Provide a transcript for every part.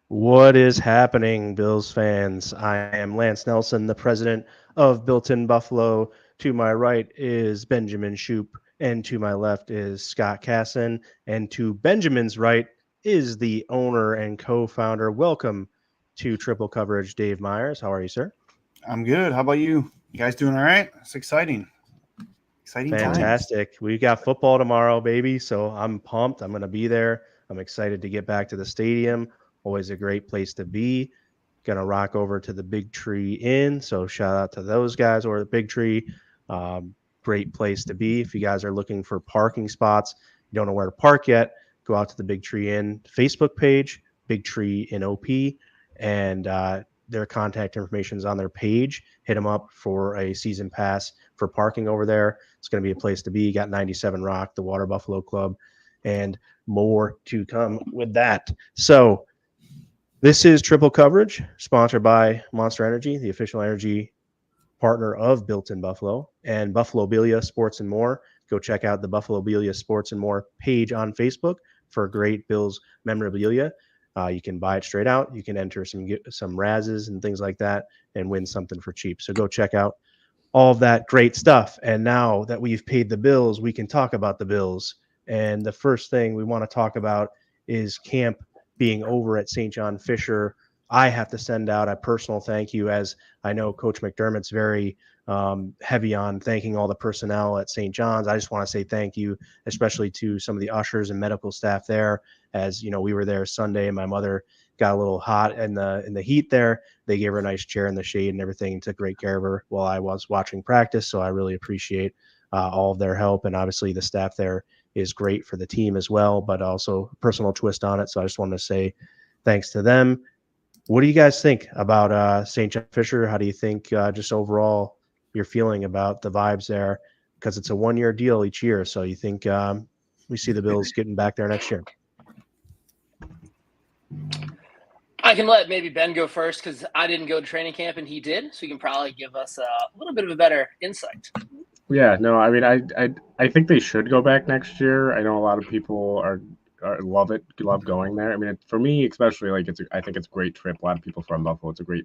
What is happening, Bills fans? I am Lance Nelson, the president of Built in Buffalo. To my right is Benjamin Shoop, and to my left is Scott Casson. And to Benjamin's right is the owner and co founder. Welcome to Triple Coverage, Dave Myers. How are you, sir? I'm good. How about you? You guys doing all right? It's exciting. Exciting times. Fantastic. We got football tomorrow, baby. So I'm pumped. I'm going to be there. I'm excited to get back to the stadium. Always a great place to be. Gonna rock over to the Big Tree Inn. So shout out to those guys or the Big Tree. Great place to be. If you guys are looking for parking spots, you don't know where to park yet, go out to the Big Tree Inn Facebook page, Big Tree Inn OP, and their contact information is on their page. Hit them up for a season pass for parking over there. It's going to be a place to be. You got 97 Rock, the Water Buffalo Club, and more to come with that. So this is Triple Coverage, sponsored by Monster Energy, the official energy partner of Built in Buffalo, and Buffalobillia Sports and More. Go check out the Buffalobillia Sports and More page on Facebook for great Bills memorabilia. You can buy it straight out. You can enter some razzes and things like that and win something for cheap. So go check out all of that great stuff. And now that we've paid the bills, we can talk about the bills. And the first thing we want to talk about is camp being over at St. John Fisher. I have to send out a personal thank you, as I know Coach McDermott's very heavy on thanking all the personnel at St. John's. I just want to say thank you, especially to some of the ushers and medical staff there. As you know, we were there Sunday, and my mother got a little hot in the heat there. They gave her a nice chair in the shade and everything, and took great care of her while I was watching practice. So I really appreciate all of their help, and obviously the staff there is great for the team as well, but also a personal twist on it. So I just wanted to say thanks to them. What do you guys think about St. John Fisher? How do you think just overall you're feeling about the vibes there? Because it's a 1-year deal each year. So you think we see the Bills getting back there next year? I can let maybe Ben go first because I didn't go to training camp and he did, so he can probably give us a little bit of a better insight. Yeah, no, I mean, I think they should go back next year. I know a lot of people love going there. I mean, for me especially, like I think it's a great trip. A lot of people from Buffalo, it's a great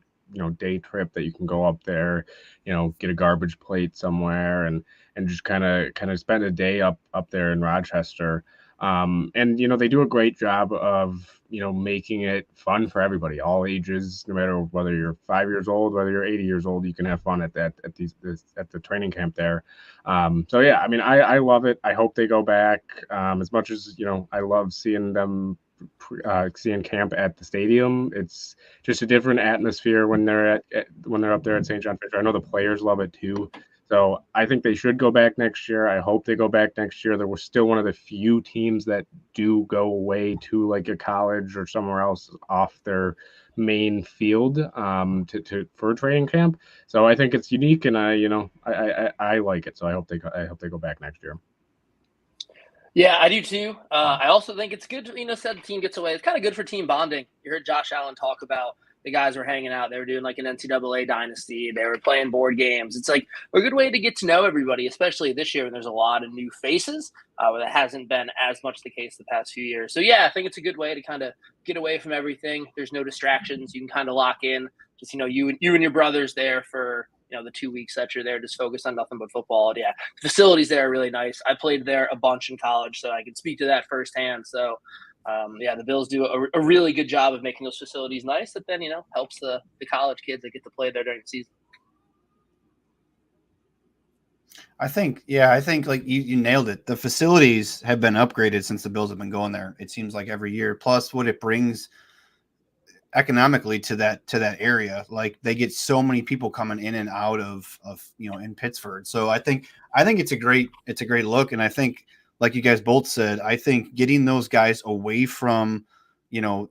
day trip that you can go up there, get a garbage plate somewhere and just kind of spend a day up there in Rochester. And they do a great job of making it fun for everybody, all ages, no matter whether you're 5 years old, whether you're 80 years old, you can have fun at the training camp there. So yeah, I mean, I love it. I hope they go back. As much as I love seeing them. Seeing camp at the stadium, it's just a different atmosphere when they're when they're up there at St. John Fisher. I know the players love it too. So I think they should go back next year. I hope they go back next year. They were still one of the few teams that do go away to like a college or somewhere else off their main field for a training camp. So I think it's unique, and I like it. So I hope they go back next year. Yeah, I do too. I also think it's good to, said the team gets away. It's kind of good for team bonding. You heard Josh Allen talk about the guys were hanging out. They were doing like an NCAA dynasty. They were playing board games. It's like a good way to get to know everybody, especially this year when there's a lot of new faces. Where that hasn't been as much the case the past few years. So yeah, I think it's a good way to kind of get away from everything. There's no distractions. You can kind of lock in. Just you and your brothers there for the 2 weeks that you're there, just focus on nothing but football. And yeah, the facilities there are really nice. I played there a bunch in college, so I can speak to that firsthand. So yeah, the Bills do a really good job of making those facilities nice. That then helps the college kids that get to play there during the season. I think like you nailed it. The facilities have been upgraded since the Bills have been going there. It seems like every year. Plus, what it brings economically to that area, like they get so many people coming in and out of in Pittsburgh. So I think it's a great look, and I think, like you guys both said, I think getting those guys away from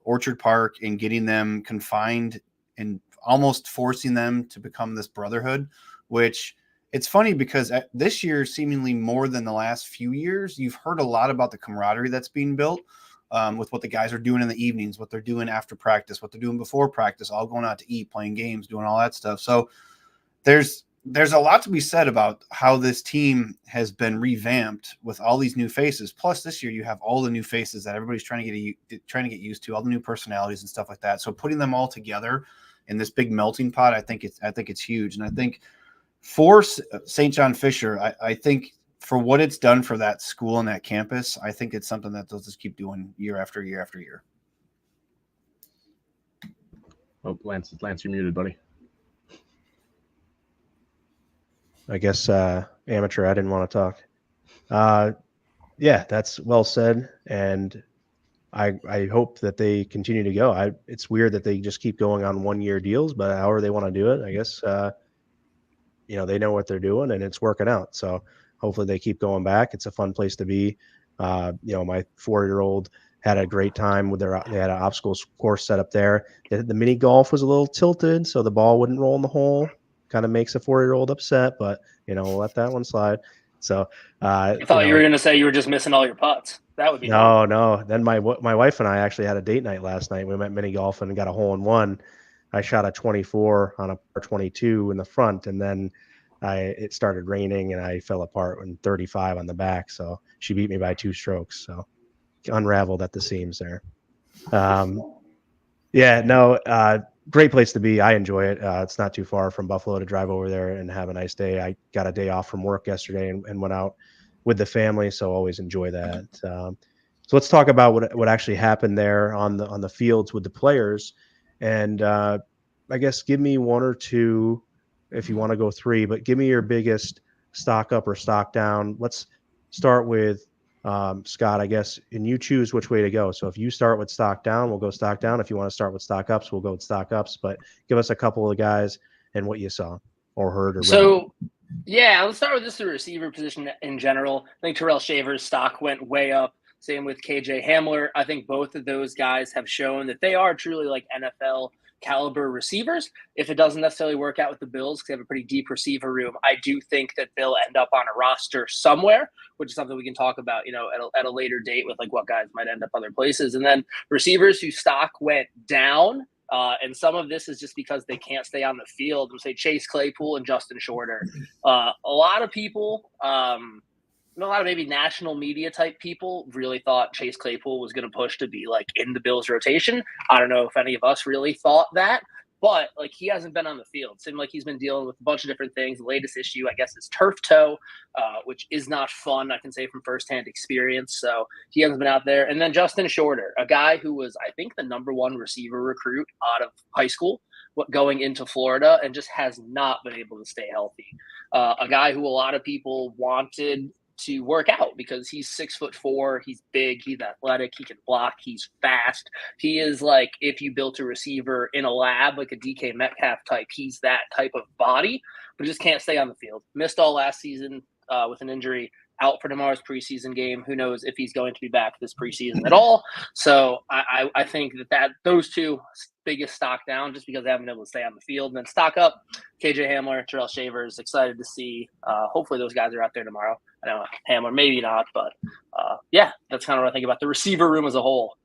Orchard Park and getting them confined and almost forcing them to become this brotherhood, which it's funny because this year, seemingly more than the last few years, you've heard a lot about the camaraderie that's being built. With what the guys are doing in the evenings, what they're doing after practice, what they're doing before practice, all going out to eat, playing games, doing all that stuff. So there's there's a lot to be said about how this team has been revamped with all these new faces. Plus, this year you have all the new faces that everybody's trying to get used to, all the new personalities and stuff like that. So putting them all together in this big melting pot, I think it's huge. And I think for St. John Fisher, I think for what it's done for that school and that campus, I think it's something that they'll just keep doing year after year after year. Oh, Lance, you're muted, buddy. I guess amateur, I didn't want to talk. Yeah, that's well said. And I hope that they continue to go. It's weird that they just keep going on 1-year deals, but however they want to do it, I guess, they know what they're doing and it's working out. So hopefully they keep going back. It's a fun place to be. My 4-year-old had a great time with they had an obstacle course set up there. The mini golf was a little tilted, so the ball wouldn't roll in the hole. Kind of makes a 4-year-old upset, but we'll let that one slide. So I thought you were going to say you were just missing all your putts. That would be no. Then my wife and I actually had a date night last night. We went mini golf and got a hole in one. I shot a 24 on a par 22 in the front, and then it started raining and I fell apart in 35 on the back. So she beat me by 2 strokes. So unraveled at the seams there. Great place to be. I enjoy it. It's not too far from Buffalo to drive over there and have a nice day. I got a day off from work yesterday and went out with the family, so always enjoy that. So let's talk about what actually happened there on the fields with the players. And I guess give me 1 or 2, if you want to go 3, but give me your biggest stock up or stock down. Let's start with Scott, I guess, and you choose which way to go. So if you start with stock down, we'll go stock down. If you want to start with stock ups, we'll go with stock ups. But give us a couple of guys and what you saw or heard or read. So, yeah, let's start with just the receiver position in general. I think Terrell Shaver's stock went way up. Same with KJ Hamler. I think both of those guys have shown that they are truly like NFL caliber receivers. If it doesn't necessarily work out with the Bills because they have a pretty deep receiver room, I do think that they'll end up on a roster somewhere, which is something we can talk about, at a later date with like what guys might end up other places. And then receivers whose stock went down, and some of this is just because they can't stay on the field. We'll say Chase Claypool and Justin Shorter. A lot of people, a lot of maybe national media type people really thought Chase Claypool was going to push to be like in the Bills rotation. I don't know if any of us really thought that, but like he hasn't been on the field. Seemed like he's been dealing with a bunch of different things. The latest issue, I guess, is turf toe, which is not fun. I can say from firsthand experience. So he hasn't been out there. And then Justin Shorter, a guy who was, I think, the #1 receiver recruit out of high school going into Florida and just has not been able to stay healthy. A guy who a lot of people wanted to work out because he's 6'4", he's big, he's athletic, he can block, he's fast. He is like, if you built a receiver in a lab, like a DK Metcalf type, he's that type of body, but just can't stay on the field. Missed all last season with an injury, out for tomorrow's preseason game. Who knows if he's going to be back this preseason at all. So I think that those two biggest stock down just because they haven't been able to stay on the field. And then stock up, KJ Hamler, Terrell Shavers, excited to see. Hopefully those guys are out there tomorrow. I know Hamler, maybe not, but that's kind of what I think about the receiver room as a whole.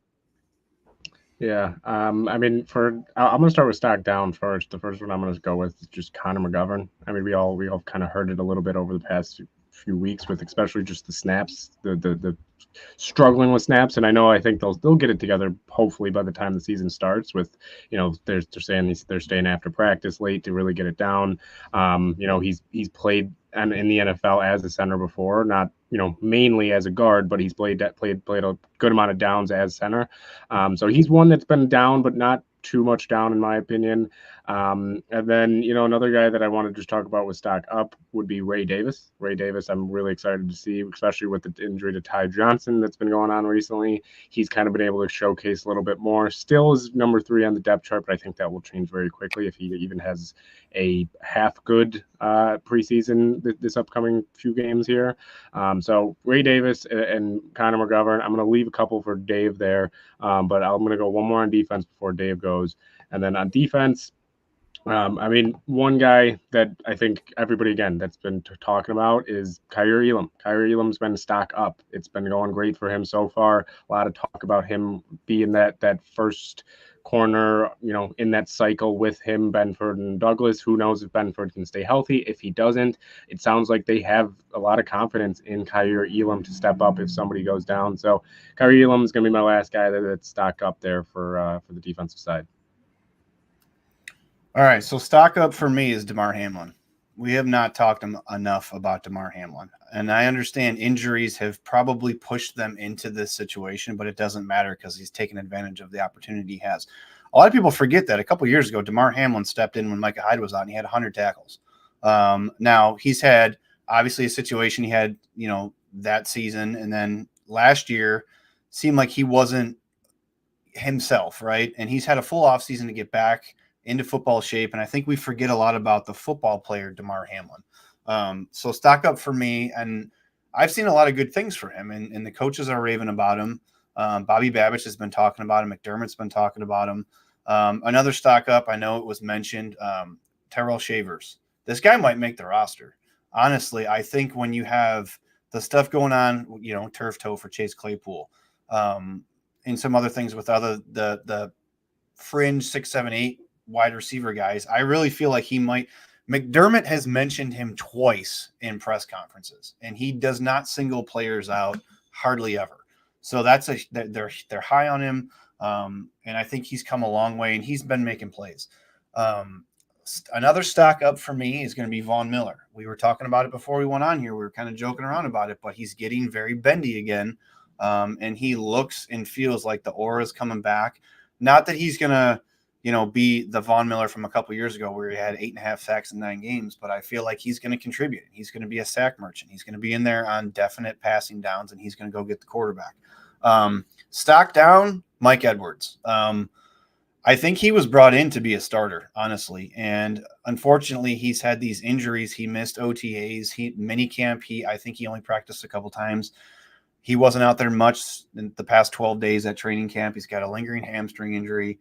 Yeah, I'm going to start with stock down first. The first one I'm going to go with is just Connor McGovern. I mean, we all kind of heard it a little bit over the past few weeks with especially just the snaps, the struggling with snaps, and I think they'll get it together hopefully by the time the season starts. With they're saying they're staying after practice late to really get it down. He's played in the NFL as a center before, not mainly as a guard, but he's played a good amount of downs as center. So he's one that's been down, but not too much down in my opinion. And then another guy that I want to just talk about with stock up would be Ray Davis. I'm really excited to see, especially with the injury to Ty Johnson that's been going on recently. He's kind of been able to showcase a little bit more. Still is number 3 on the depth chart, but I think that will change very quickly if he even has a half good preseason this upcoming few games here. So Ray Davis and Connor McGovern. I'm going to leave a couple for Dave there, but I'm going to go one more on defense before Dave goes. And then on defense, one guy that I think everybody, again, that's been talking about is Kaiir Elam. Kaiir Elam's been stock up. It's been going great for him so far. A lot of talk about him being that first corner, in that cycle with him, Benford and Douglas. Who knows if Benford can stay healthy? If he doesn't, it sounds like they have a lot of confidence in Kaiir Elam to step up if somebody goes down. So Kaiir Elam is going to be my last guy that's stock up there for the defensive side. All right, so stock up for me is DeMar Hamlin. We have not talked enough about DeMar Hamlin. And I understand injuries have probably pushed them into this situation, but it doesn't matter because he's taken advantage of the opportunity he has. A lot of people forget that a couple years ago, DeMar Hamlin stepped in when Micah Hyde was out and he had 100 tackles. Now, he's had obviously a situation he had, that season. And then last year seemed like he wasn't himself, right? And he's had a full offseason to get back into football shape. And I think we forget a lot about the football player, DeMar Hamlin. So stock up for me. And I've seen a lot of good things for him, and the coaches are raving about him. Bobby Babich has been talking about him. McDermott's been talking about him. Another stock up, I know it was mentioned, Terrell Shavers. This guy might make the roster. Honestly, I think when you have the stuff going on, turf toe for Chase Claypool, and some other things with the fringe 6, 7, 8 wide receiver guys, I really feel like he might. McDermott has mentioned him twice in press conferences, and he does not single players out hardly ever. So they're high on him, and I think he's come a long way, and he's been making plays. Another stock up for me is going to be Von Miller. We were talking about it before we went on here. We were kind of joking around about it, but he's getting very bendy again, and he looks and feels like the aura is coming back. Not that he's going to be the Von Miller from a couple years ago where he had 8.5 sacks in 9 games, but I feel like he's going to contribute. He's going to be a sack merchant. He's going to be in there on definite passing downs, and he's going to go get the quarterback. Stock down, Mike Edwards. I think he was brought in to be a starter, honestly, and unfortunately he's had these injuries. He missed OTAs, minicamp. I think he only practiced a couple times. He wasn't out there much in the past 12 days at training camp. He's got a lingering hamstring injury.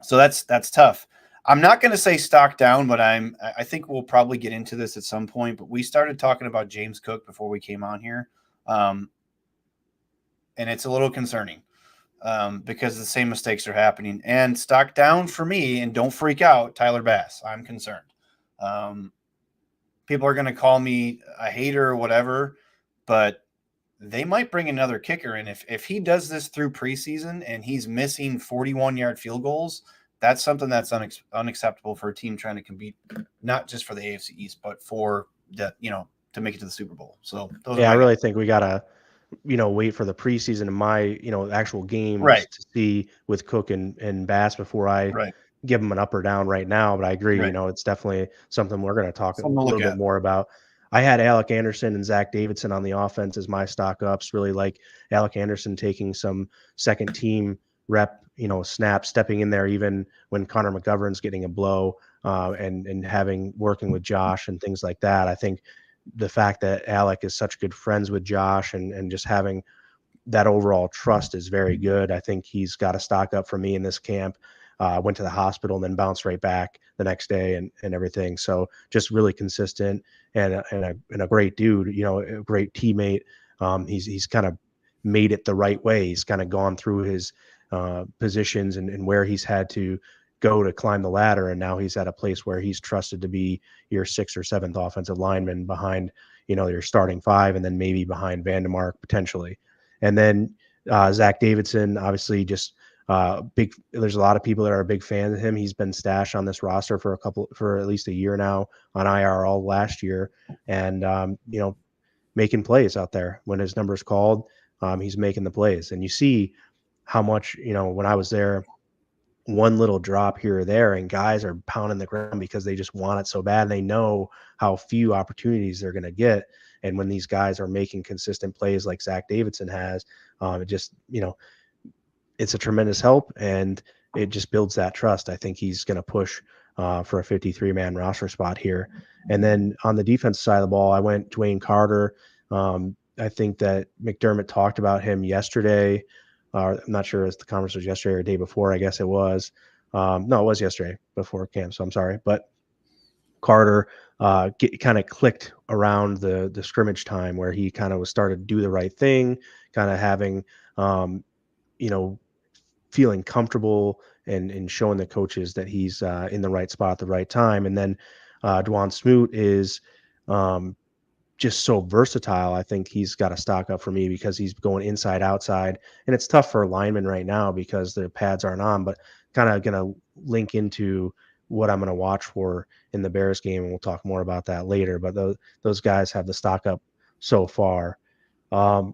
So that's tough. I'm not going to say stock down, but I think we'll probably get into this at some point, but we started talking about James Cook before we came on here. And it's a little concerning, because the same mistakes are happening. And stock down for me, and don't freak out, Tyler Bass. I'm concerned. People are going to call me a hater or whatever, but they might bring another kicker in. If he does this through preseason and he's missing 41-yard field goals, that's something that's unacceptable for a team trying to compete, not just for the AFC East, but for the, to make it to the Super Bowl. So I really think we got to, wait for the preseason and my, actual games to see with Cook and Bass before I give them an up or down right now. But I agree, it's definitely something we're going to talk a little bit more about. I had Alec Anderson and Zach Davidson on the offense as my stock ups. Really like Alec Anderson taking some second team rep, snaps, stepping in there even when Connor McGovern's getting a blow, and working with Josh and things like that. I think the fact that Alec is such good friends with Josh and just having that overall trust is very good. I think he's got a stock up for me in this camp. Went to the hospital and then bounced right back the next day and everything. So just really consistent and a great dude, a great teammate. He's kind of made it the right way. He's kind of gone through his positions and where he's had to go to climb the ladder. And now he's at a place where he's trusted to be your 6th or 7th offensive lineman behind, your starting 5, and then maybe behind Vandemark potentially. And then Zach Davidson, obviously just there's a lot of people that are big fans of him. He's been stashed on this roster for at least a year now on IR all last year, and making plays out there when his number's called. He's making the plays, and you see how much, when I was there, one little drop here or there and guys are pounding the ground because they just want it so bad. They know how few opportunities they're going to get. And when these guys are making consistent plays like Zach Davidson has, it just, it's a tremendous help, and it just builds that trust. I think he's going to push for a 53-man roster spot here. And then on the defensive side of the ball, I went Dwayne Carter. I think that McDermott talked about him yesterday. I'm not sure if the conference was yesterday or the day before. I guess it was. No, it was yesterday before camp, so I'm sorry. But Carter kind of clicked around the scrimmage time where he kind of was started to do the right thing, kind of having, feeling comfortable and showing the coaches that he's in the right spot at the right time. And then Dwan Smoot is just so versatile. I think he's got a stock up for me because he's going inside, outside, and it's tough for linemen right now because the pads aren't on. But kind of going to link into what I'm going to watch for in the Bears game, and we'll talk more about that later. But those guys have the stock up so far.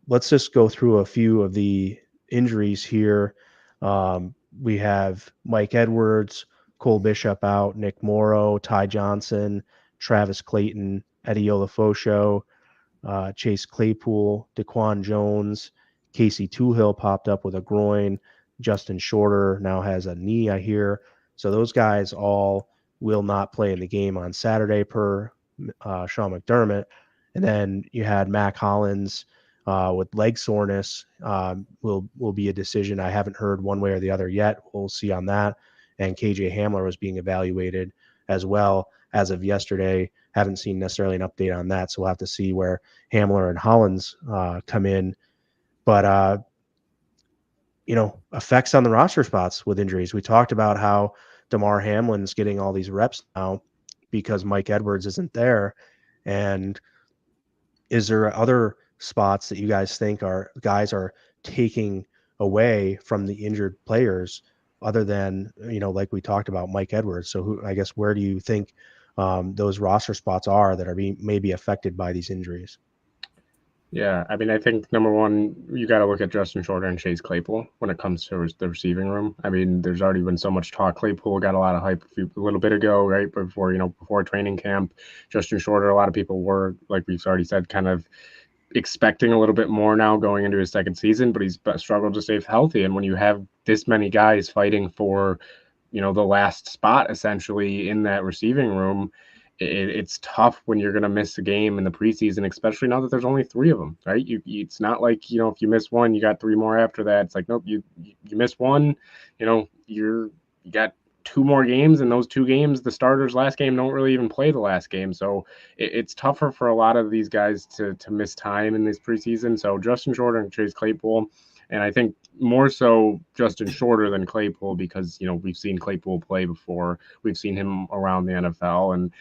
Let's just go through a few of the injuries here. We have Mike Edwards, Cole Bishop out, Nick Morrow, Ty Johnson, Travis Clayton, Eddie Olafosho, Chase Claypool, Daquan Jones, Casey Toohill popped up with a groin. Justin Shorter now has a knee, I hear. So those guys all will not play in the game on Saturday per Sean McDermott. And then you had Mac Hollins with leg soreness. Will be a decision. I haven't heard one way or the other yet. We'll see on that. And KJ Hamler was being evaluated as well as of yesterday. Haven't seen necessarily an update on that, so we'll have to see where Hamler and Hollins come in. But effects on the roster spots with injuries. We talked about how DeMar Hamlin's getting all these reps now because Mike Edwards isn't there. And is there other spots that you guys think guys are taking away from the injured players other than, like we talked about, Mike Edwards? So where do you think those roster spots are that are maybe affected by these injuries? Yeah, I mean, I think number one, you got to look at Justin Shorter and Chase Claypool when it comes to the receiving room. I mean, there's already been so much talk. Claypool got a lot of hype a little bit ago, right before training camp. Justin Shorter, a lot of people were, like we've already said, kind of expecting a little bit more now going into his second season, but he's struggled to stay healthy. And when you have this many guys fighting for, the last spot essentially in that receiving room, it's tough when you're going to miss a game in the preseason, especially now that there's only 3 of them, right? It's not like, if you miss one, you got 3 more after that. It's like, nope, you miss one, you got 2 more games, and those 2 games, the starters last game don't really even play the last game. So it's tougher for a lot of these guys to miss time in this preseason. So Justin Shorter and Chase Claypool, and I think more so Justin Shorter than Claypool, because, we've seen Claypool play before. We've seen him around the NFL, and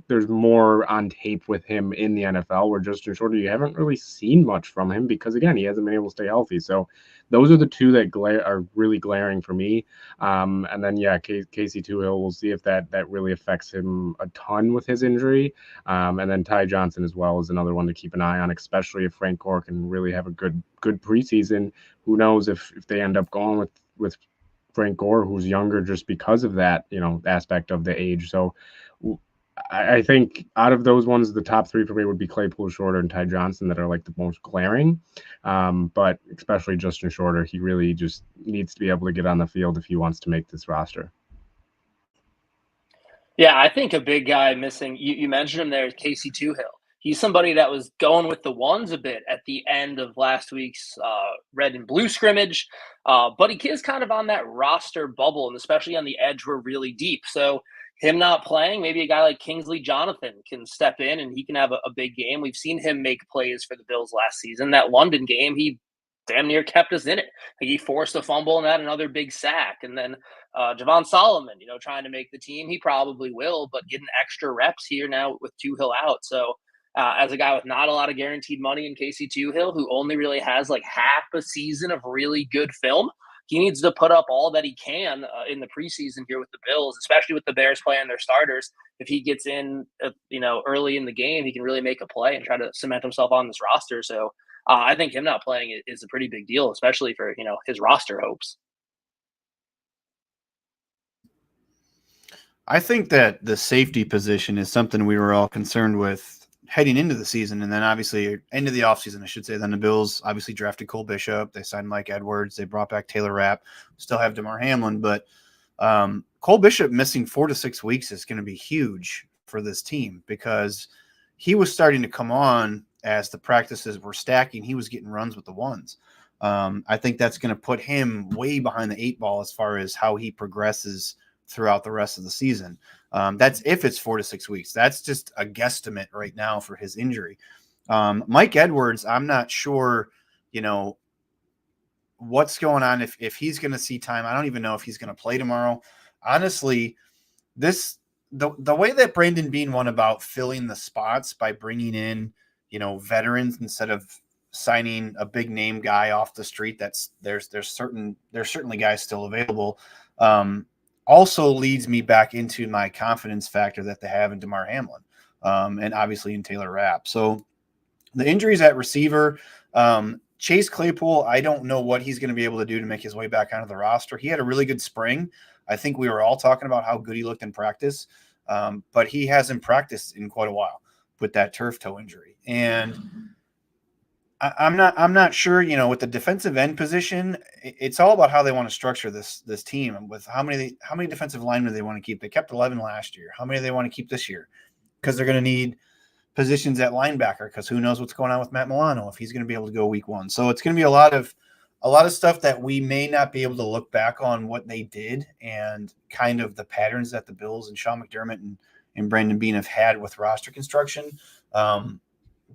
there's more on tape with him in the NFL, where Justin Shorter, you haven't really seen much from him because, again, he hasn't been able to stay healthy. So those are the 2 that are really glaring for me. And then, Casey Toohill, we'll see if that really affects him a ton with his injury. And then Ty Johnson as well is another one to keep an eye on, especially if Frank Gore can really have a good preseason. Who knows if they end up going with Frank Gore, who's younger just because of that, aspect of the age. So I think out of those ones, the top 3 for me would be Claypool, Shorter, and Ty Johnson that are like the most glaring. But especially Justin Shorter, he really just needs to be able to get on the field if he wants to make this roster. Yeah, I think a big guy missing, you mentioned him there, is Casey Toohill. He's somebody that was going with the ones a bit at the end of last week's red and blue scrimmage. But he is kind of on that roster bubble, and especially on the edge, we're really deep. So him not playing, maybe a guy like Kingsley Jonathan can step in and he can have a big game. We've seen him make plays for the Bills last season. That London game, he damn near kept us in it. Like, he forced a fumble and had another big sack. And then Javon Solomon, trying to make the team. He probably will, but getting extra reps here now with Toohill out. So as a guy with not a lot of guaranteed money in Casey Toohill, who only really has like half a season of really good film, he needs to put up all that he can in the preseason here with the Bills, especially with the Bears playing their starters. If he gets in, early in the game, he can really make a play and try to cement himself on this roster. So I think him not playing is a pretty big deal, especially for, his roster hopes. I think that the safety position is something we were all concerned with heading into the season, and then obviously end of the offseason, I should say. Then the Bills obviously drafted Cole Bishop. They signed Mike Edwards. They brought back Taylor Rapp. Still have DeMar Hamlin, but Cole Bishop missing 4 to 6 weeks is going to be huge for this team, because he was starting to come on as the practices were stacking. He was getting runs with the ones. I think that's going to put him way behind the 8 ball as far as how he progresses throughout the rest of the season. That's if it's 4 to 6 weeks. That's just a guesstimate right now for his injury. Mike Edwards, I'm not sure, what's going on if he's going to see time. I don't even know if he's going to play tomorrow. Honestly, the way that Brandon Beane went about filling the spots by bringing in, veterans instead of signing a big name guy off the street, there's certainly guys still available. Also leads me back into my confidence factor that they have in DeMar Hamlin, and obviously in Taylor Rapp. So the injuries at receiver, Chase Claypool, I don't know what he's going to be able to do to make his way back onto the roster. He had a really good spring. I think we were all talking about how good he looked in practice, but he hasn't practiced in quite a while with that turf toe injury. And I'm not sure, with the defensive end position, it's all about how they want to structure this team and with how many defensive linemen they want to keep. They kept 11 last year. How many do they want to keep this year? Because they're going to need positions at linebacker, because who knows what's going on with Matt Milano if he's going to be able to go week 1. So it's going to be a lot of stuff that we may not be able to look back on what they did and kind of the patterns that the Bills and Sean McDermott and Brandon Beane have had with roster construction,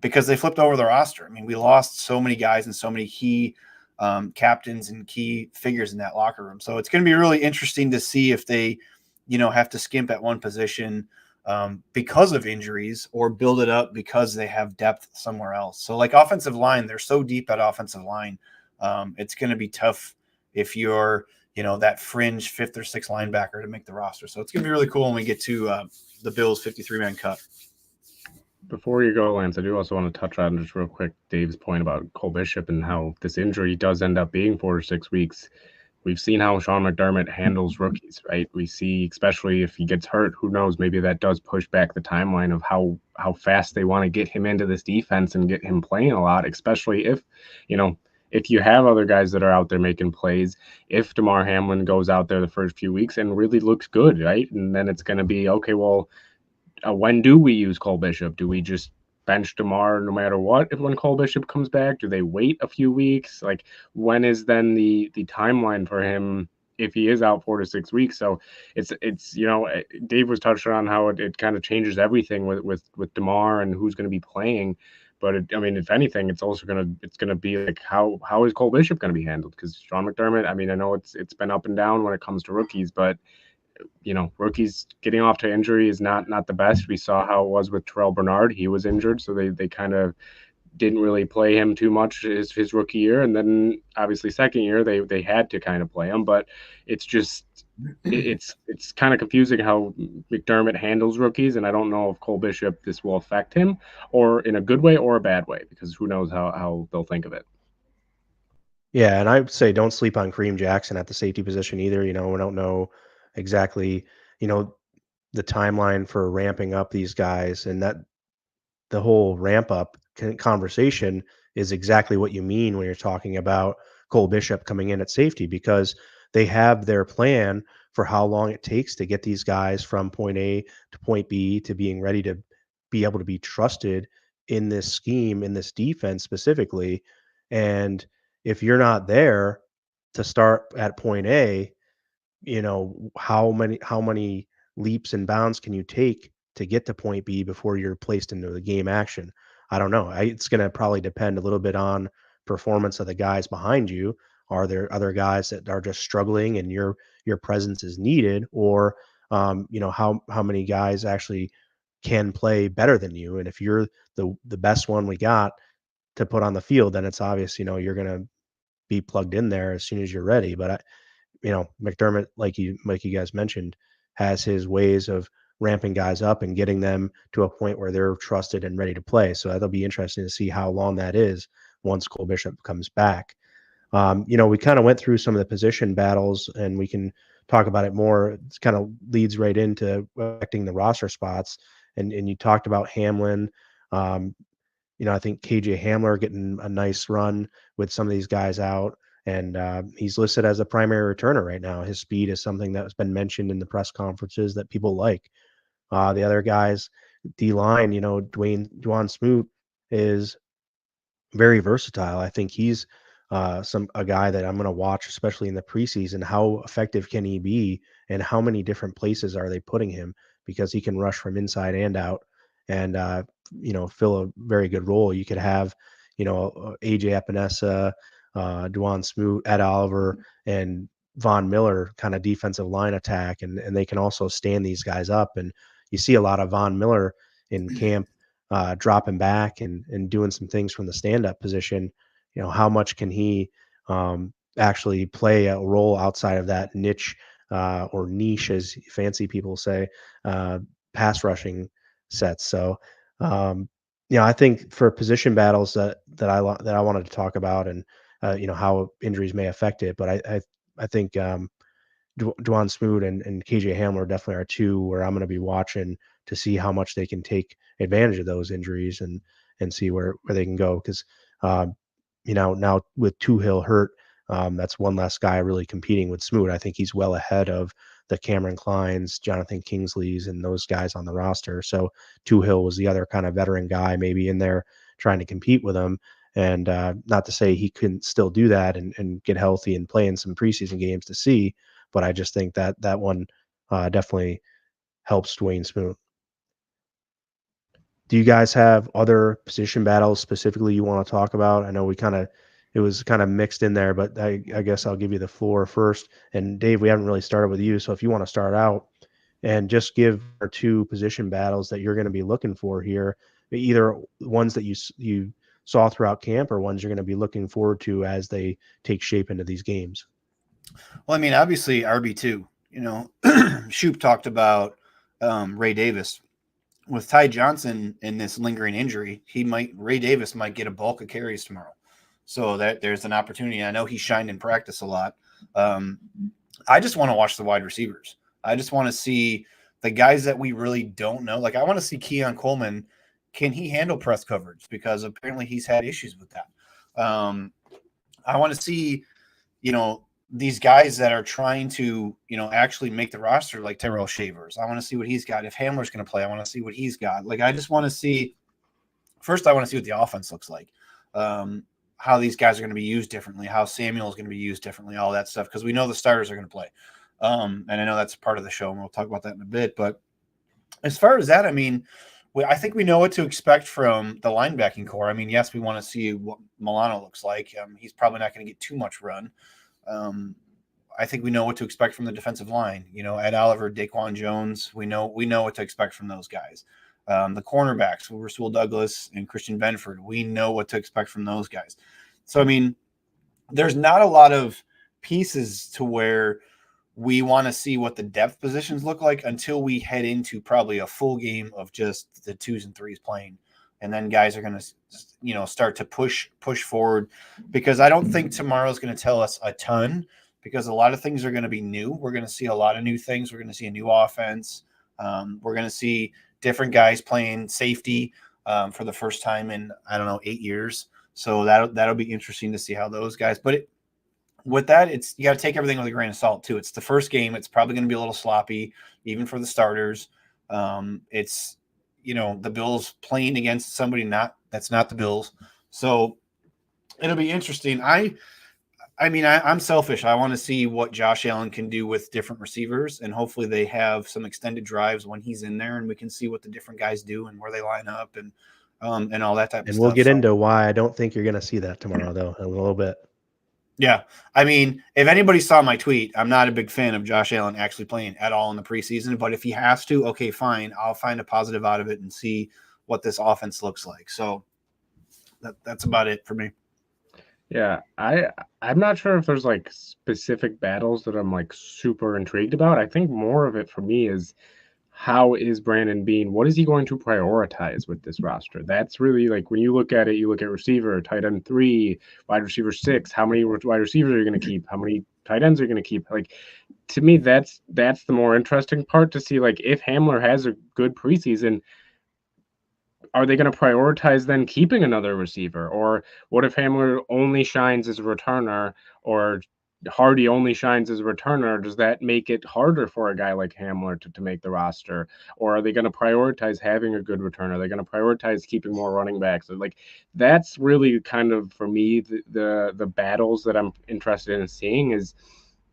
because they flipped over the roster. I mean, we lost so many guys and so many key captains and key figures in that locker room. So it's going to be really interesting to see if they, have to skimp at one position because of injuries, or build it up because they have depth somewhere else. So like offensive line, they're so deep at offensive line. It's going to be tough if you're, that fringe 5th or 6th linebacker to make the roster. So it's going to be really cool when we get to the Bills 53-man cut. Before you go, Lance, I do also want to touch on just real quick Dave's point about Cole Bishop and how this injury does end up being 4 to 6 weeks. We've seen how Sean McDermott handles rookies, right? We see, especially if he gets hurt, who knows, maybe that does push back the timeline of how fast they want to get him into this defense and get him playing a lot, especially if you have other guys that are out there making plays. If DeMar Hamlin goes out there the first few weeks and really looks good, right? And then it's going to be, okay, well, when do we use Cole Bishop? Do we just bench DeMar no matter what when Cole Bishop comes back? Do they wait a few weeks? Like, when is then the timeline for him if he is out 4 to 6 weeks? So it's Dave was touching on how it kind of changes everything with DeMar and who's going to be playing. But if anything, it's also gonna be like how is Cole Bishop going to be handled? Because Sean McDermott, I know it's been up and down when it comes to rookies, but rookies getting off to injury is not the best. We saw how it was with Terrell Bernard. He was injured, so they kind of didn't really play him too much his rookie year. And then obviously second year, they had to kind of play him, but it's just, it's kind of confusing how McDermott handles rookies. And I don't know if Cole Bishop, this will affect him or in a good way or a bad way, because who knows how they'll think of it. Yeah, and I would say don't sleep on Kareem Jackson at the safety position either. We don't know exactly, the timeline for ramping up these guys, and that the whole ramp up conversation is exactly what you mean when you're talking about Cole Bishop coming in at safety, because they have their plan for how long it takes to get these guys from point A to point B to being ready to be able to be trusted in this scheme, in this defense specifically. And if you're not there to start at point A, how many leaps and bounds can you take to get to point B before you're placed into the game action? I don't know. It's going to probably depend a little bit on performance of the guys behind you. Are there other guys that are just struggling and your presence is needed, or how many guys actually can play better than you? And if you're the best one we got to put on the field, then it's obvious you're going to be plugged in there as soon as you're ready. But McDermott, like you guys mentioned, has his ways of ramping guys up and getting them to a point where they're trusted and ready to play. So that'll be interesting to see how long that is once Cole Bishop comes back. We kind of went through some of the position battles, and we can talk about it more. It kind of leads right into affecting the roster spots. And you talked about Hamlin. I think KJ Hamler getting a nice run with some of these guys out. And he's listed as a primary returner right now. His speed is something that's been mentioned in the press conferences that people like. The other guys, D-line, Dwan Smoot is very versatile. I think he's a guy that I'm going to watch, especially in the preseason. How effective can he be, and how many different places are they putting him? Because he can rush from inside and out, and fill a very good role. You could have, AJ Epinesa, Dwan Smoot, Ed Oliver, and Von Miller kind of defensive line attack, and they can also stand these guys up. And you see a lot of Von Miller in camp dropping back and doing some things from the stand-up position. How much can he actually play a role outside of that niche or niche, as fancy people say, pass rushing sets. So, I think for position battles that I wanted to talk about, and how injuries may affect it, but I think Dwan Smoot and KJ Hamler definitely are two where I'm going to be watching to see how much they can take advantage of those injuries and see where they can go. Because now with Hill hurt, that's one less guy really competing with Smoot. I think he's well ahead of the Cameron Kleins, Jonathan Kingsleys, and those guys on the roster. So Hill was the other kind of veteran guy maybe in there trying to compete with him. And not to say he couldn't still do that and get healthy and play in some preseason games to see, but I just think that one definitely helps Dwayne Smoot. Do you guys have other position battles specifically you want to talk about? I know it was kind of mixed in there, but I guess I'll give you the floor first. And Dave, we haven't really started with you, so if you want to start out and just give our two position battles that you're going to be looking for here, either ones that you saw throughout camp or ones you're going to be looking forward to as they take shape into these games. Well, I mean, obviously RB2, Shoop talked about Ray Davis. With Ty Johnson in this lingering injury, Ray Davis might get a bulk of carries tomorrow. So that there's an opportunity. I know he shined in practice a lot. I just want to watch the wide receivers. I just want to see the guys that we really don't know. Like I want to see Keon Coleman. Can he handle press coverage? Because apparently he's had issues with that. I want to see, these guys that are trying to, actually make the roster, like Terrell Shavers. I want to see what he's got. If Hamler's going to play, I want to see what he's got. Like, I just want to see – first, I want to see what the offense looks like, how these guys are going to be used differently, how Samuel's going to be used differently, all that stuff, because we know the starters are going to play. And I know that's part of the show, and we'll talk about that in a bit. But as far as that, I mean, I think we know what to expect from the linebacking core. I mean, yes, we want to see what Milano looks like. He's probably not going to get too much run. I think we know what to expect from the defensive line. Ed Oliver, Daquan Jones, we know what to expect from those guys. The cornerbacks, Rasul Douglas and Christian Benford, we know what to expect from those guys. So, I mean, there's not a lot of pieces to where we want to see what the depth positions look like until we head into probably a full game of just the 2s and 3s playing. And then guys are going to, start to push forward, because I don't think tomorrow's going to tell us a ton, because a lot of things are going to be new. We're going to see a lot of new things. We're going to see a new offense. We're going to see different guys playing safety for the first time in, 8 years. So that'll be interesting to see how those guys. But with that, you got to take everything with a grain of salt too. It's the first game. It's probably going to be a little sloppy, even for the starters. It's the Bills playing against somebody that's not the Bills. So it'll be interesting. I'm selfish. I want to see what Josh Allen can do with different receivers, and hopefully they have some extended drives when he's in there, and we can see what the different guys do and where they line up and all that type of stuff. And we'll get into why I don't think you're going to see that tomorrow, though, in a little bit. Yeah. I mean, if anybody saw my tweet, I'm not a big fan of Josh Allen actually playing at all in the preseason, but if he has to, okay, fine. I'll find a positive out of it and see what this offense looks like. So that's about it for me. Yeah, I'm not sure if there's like specific battles that I'm like super intrigued about. I think more of it for me is, how is Brandon Beane? What is he going to prioritize with this roster? That's really like, when you look at it, you look at receiver, tight end 3, wide receiver 6. How many wide receivers are you going to keep? How many tight ends are you going to keep? Like, to me, that's the more interesting part, to see like if Hamler has a good preseason, are they going to prioritize then keeping another receiver? Or what if Hamler only shines as a returner, or Hardy only shines as a returner? Does that make it harder for a guy like Hamler to make the roster? Or are they going to prioritize having a good returner? Are they going to prioritize keeping more running backs? Like, that's really kind of, for me, the battles that I'm interested in seeing is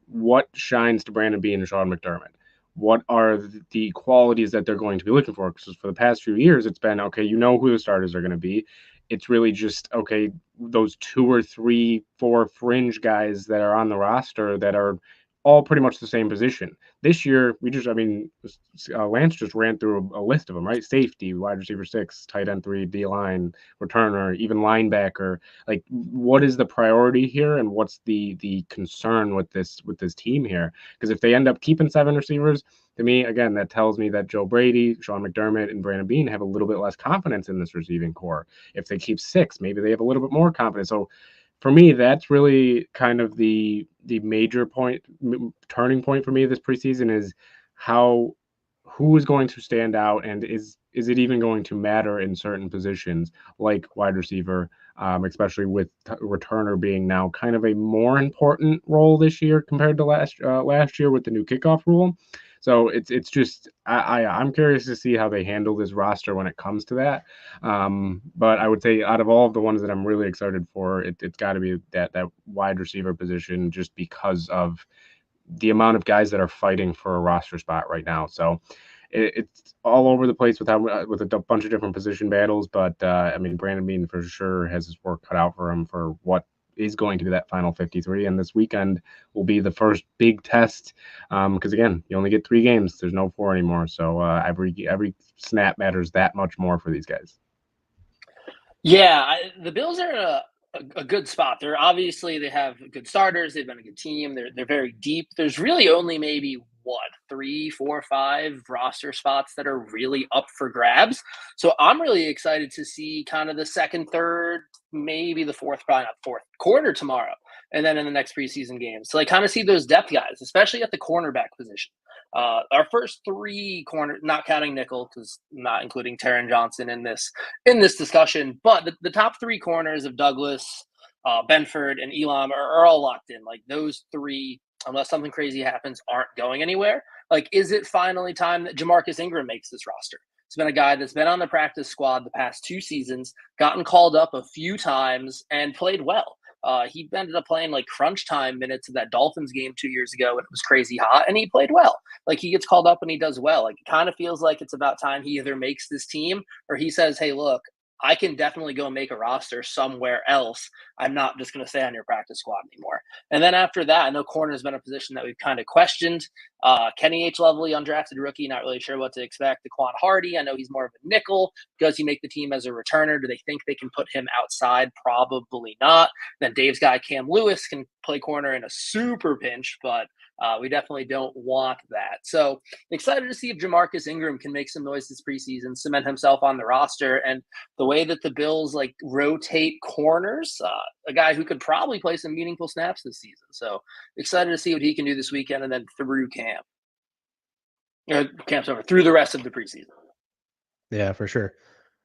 what shines to Brandon Beane and Sean McDermott. What are the qualities that they're going to be looking for? Because for the past few years, it's been, okay, who the starters are going to be. it's really just, okay, those 2 or 3, 4 fringe guys that are on the roster that are all pretty much the same position. This year, Lance just ran through a list of them, right? Safety, wide receiver 6, tight end 3, D line, returner, even linebacker. Like, what is the priority here, and what's the concern with this team here? Because if they end up keeping 7 receivers, to me, again, that tells me that Joe Brady, Sean McDermott, and Brandon Beane have a little bit less confidence in this receiving core. If they keep 6, maybe they have a little bit more confidence. So for me, that's really kind of the major point, turning point for me this preseason is who is going to stand out, and is it even going to matter in certain positions like wide receiver, especially with returner being now kind of a more important role this year compared to last year with the new kickoff rule. So it's just I'm curious to see how they handle this roster when it comes to that. But I would say out of all of the ones that I'm really excited for, it's got to be that wide receiver position, just because of the amount of guys that are fighting for a roster spot right now. So it's all over the place with a bunch of different position battles. But I mean, Brandon Beane for sure has his work cut out for him for what is going to be that final 53, and this weekend will be the first big test, because again, you only get 3 games. There's no 4 anymore, so every snap matters that much more for these guys. Yeah, the Bills are in a good spot. They have good starters. They've been a good team. They're very deep. There's really only maybe 3, 4, 5 roster spots that are really up for grabs. So I'm really excited to see kind of the second, third, maybe the fourth, probably not fourth quarter tomorrow, and then in the next preseason games. So I kind of see those depth guys, especially at the cornerback position. Our first 3 corner, not counting nickel, because not including Taron Johnson in this discussion, but the top 3 corners of Douglas, Benford, and Elam are all locked in. Like, those 3, unless something crazy happens, aren't going anywhere. Like, is it finally time that Jamarcus Ingram makes this roster? It's been a guy that's been on the practice squad the past 2 seasons, gotten called up a few times, and played well. He ended up playing like crunch time minutes of that Dolphins game 2 years ago when it was crazy hot, and he played well. Like, he gets called up and he does well. Like, it kind of feels like it's about time he either makes this team or he says, hey, look, I can definitely go make a roster somewhere else. I'm not just going to stay on your practice squad anymore. And then after that, I know corner has been a position that we've kind of questioned. Kenny H. Lovely, undrafted rookie, not really sure what to expect. Daquan Hardy, I know he's more of a nickel. Does he make the team as a returner? Do they think they can put him outside? Probably not. Then Dave's guy, Cam Lewis, can play corner in a super pinch, but we definitely don't want that. So excited to see if Jamarcus Ingram can make some noise this preseason, cement himself on the roster. And the way that the Bills like rotate corners, a guy who could probably play some meaningful snaps this season. So excited to see what he can do this weekend, and then through camp. Camp's over, through the rest of the preseason. Yeah, for sure.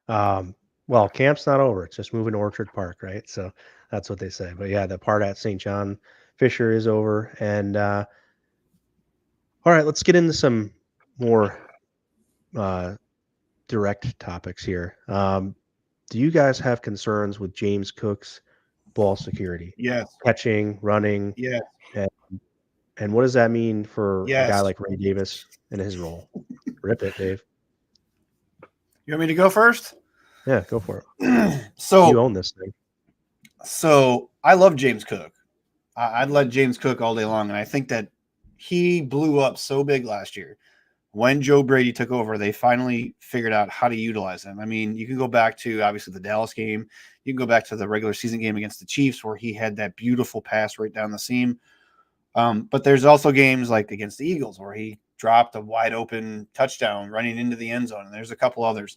Well, camp's not over. It's just moving to Orchard Park, right? So that's what they say. But yeah, the part at St. John Fisher is over. And all right, let's get into some more direct topics here. Do you guys have concerns with James Cook's ball security? Yes. Catching, running. Yes. And what does that mean for a Yes. guy like Ray Davis in his role? Rip it, Dave. You want me to go first? Yeah, go for it. So you own this thing. So I love James Cook. I'd let James Cook all day long, and I think that he blew up so big last year. When Joe Brady took over, they finally figured out how to utilize him. I mean, you can go back to, obviously, the Dallas game. You can go back to the regular season game against the Chiefs where he had that beautiful pass right down the seam. But there's also games like against the Eagles where he dropped a wide open touchdown running into the end zone, and there's a couple others.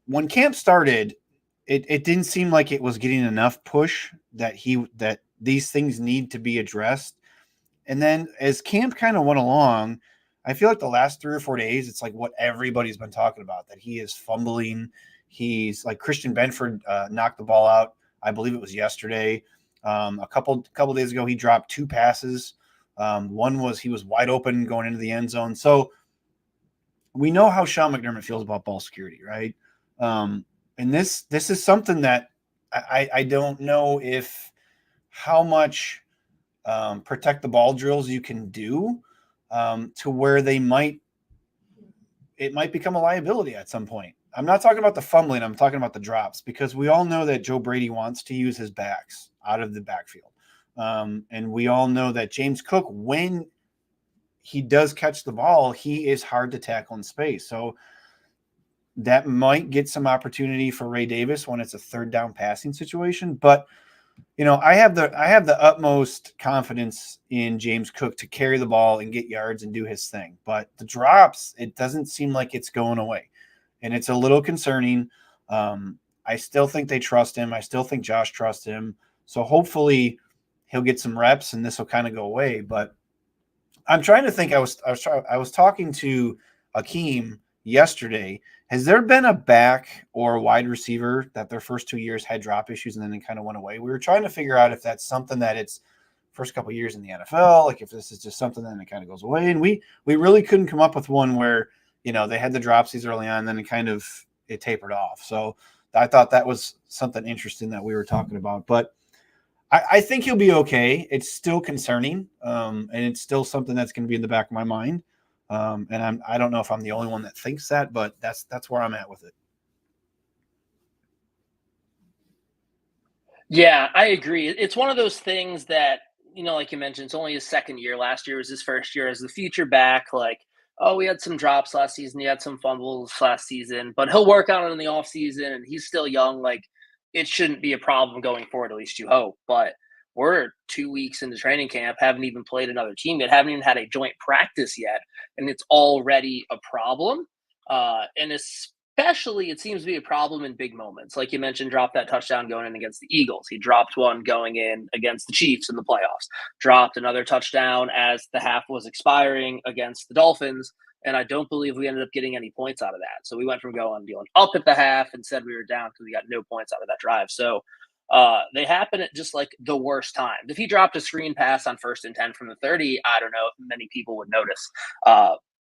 When camp started, it didn't seem like it was getting enough push that these things need to be addressed. And then as camp kind of went along, I feel like the last 3 or 4 days, it's like what everybody's been talking about, that he is fumbling. He's like Christian Benford knocked the ball out. I believe it was yesterday. A couple days ago, he dropped 2 passes. One was he was wide open going into the end zone. So we know how Sean McDermott feels about ball security, right? And this is something that I don't know how much protect the ball drills you can do to where it might become a liability at some point. I'm not talking about the fumbling. I'm talking about the drops, because we all know that Joe Brady wants to use his backs out of the backfield. And we all know that James Cook, when he does catch the ball, he is hard to tackle in space. So that might get some opportunity for Ray Davis when it's a third down passing situation. But I have the utmost confidence in James Cook to carry the ball and get yards and do his thing. But the drops, it doesn't seem like it's going away, and it's a little concerning. I still think they trust him. I still think Josh trusts him. So hopefully he'll get some reps and this will kind of go away. But I'm trying to think. I was talking to Akeem yesterday. Has there been a back or a wide receiver that their first 2 years had drop issues and then it kind of went away? We were trying to figure out if that's something that it's first couple of years in the NFL, like if this is just something that it kind of goes away. And we really couldn't come up with one where, they had the dropsies early on, and then it tapered off. So I thought that was something interesting that we were talking about. But I think he'll be okay. It's still concerning, and it's still something that's going to be in the back of my mind. And I don't know if I'm the only one that thinks that, but that's where I'm at with it. Yeah, I agree. It's one of those things that, like you mentioned, it's only his second year. Last year was his first year as the future back. Like, oh, we had some drops last season. He had some fumbles last season, but he'll work on it in the offseason, and he's still young. Like, it shouldn't be a problem going forward, at least you hope. But we're 2 weeks into training camp, haven't even played another team yet, haven't even had a joint practice yet, and it's already a problem. And especially, it seems to be a problem in big moments. Like you mentioned, dropped that touchdown going in against the Eagles. He dropped one going in against the Chiefs in the playoffs. Dropped another touchdown as the half was expiring against the Dolphins. And I don't believe we ended up getting any points out of that. So we went from going up at the half and said we were down because we got no points out of that drive. So they happen at just like the worst times. If he dropped a screen pass on 1st and 10 from the 30, I don't know if many people would notice.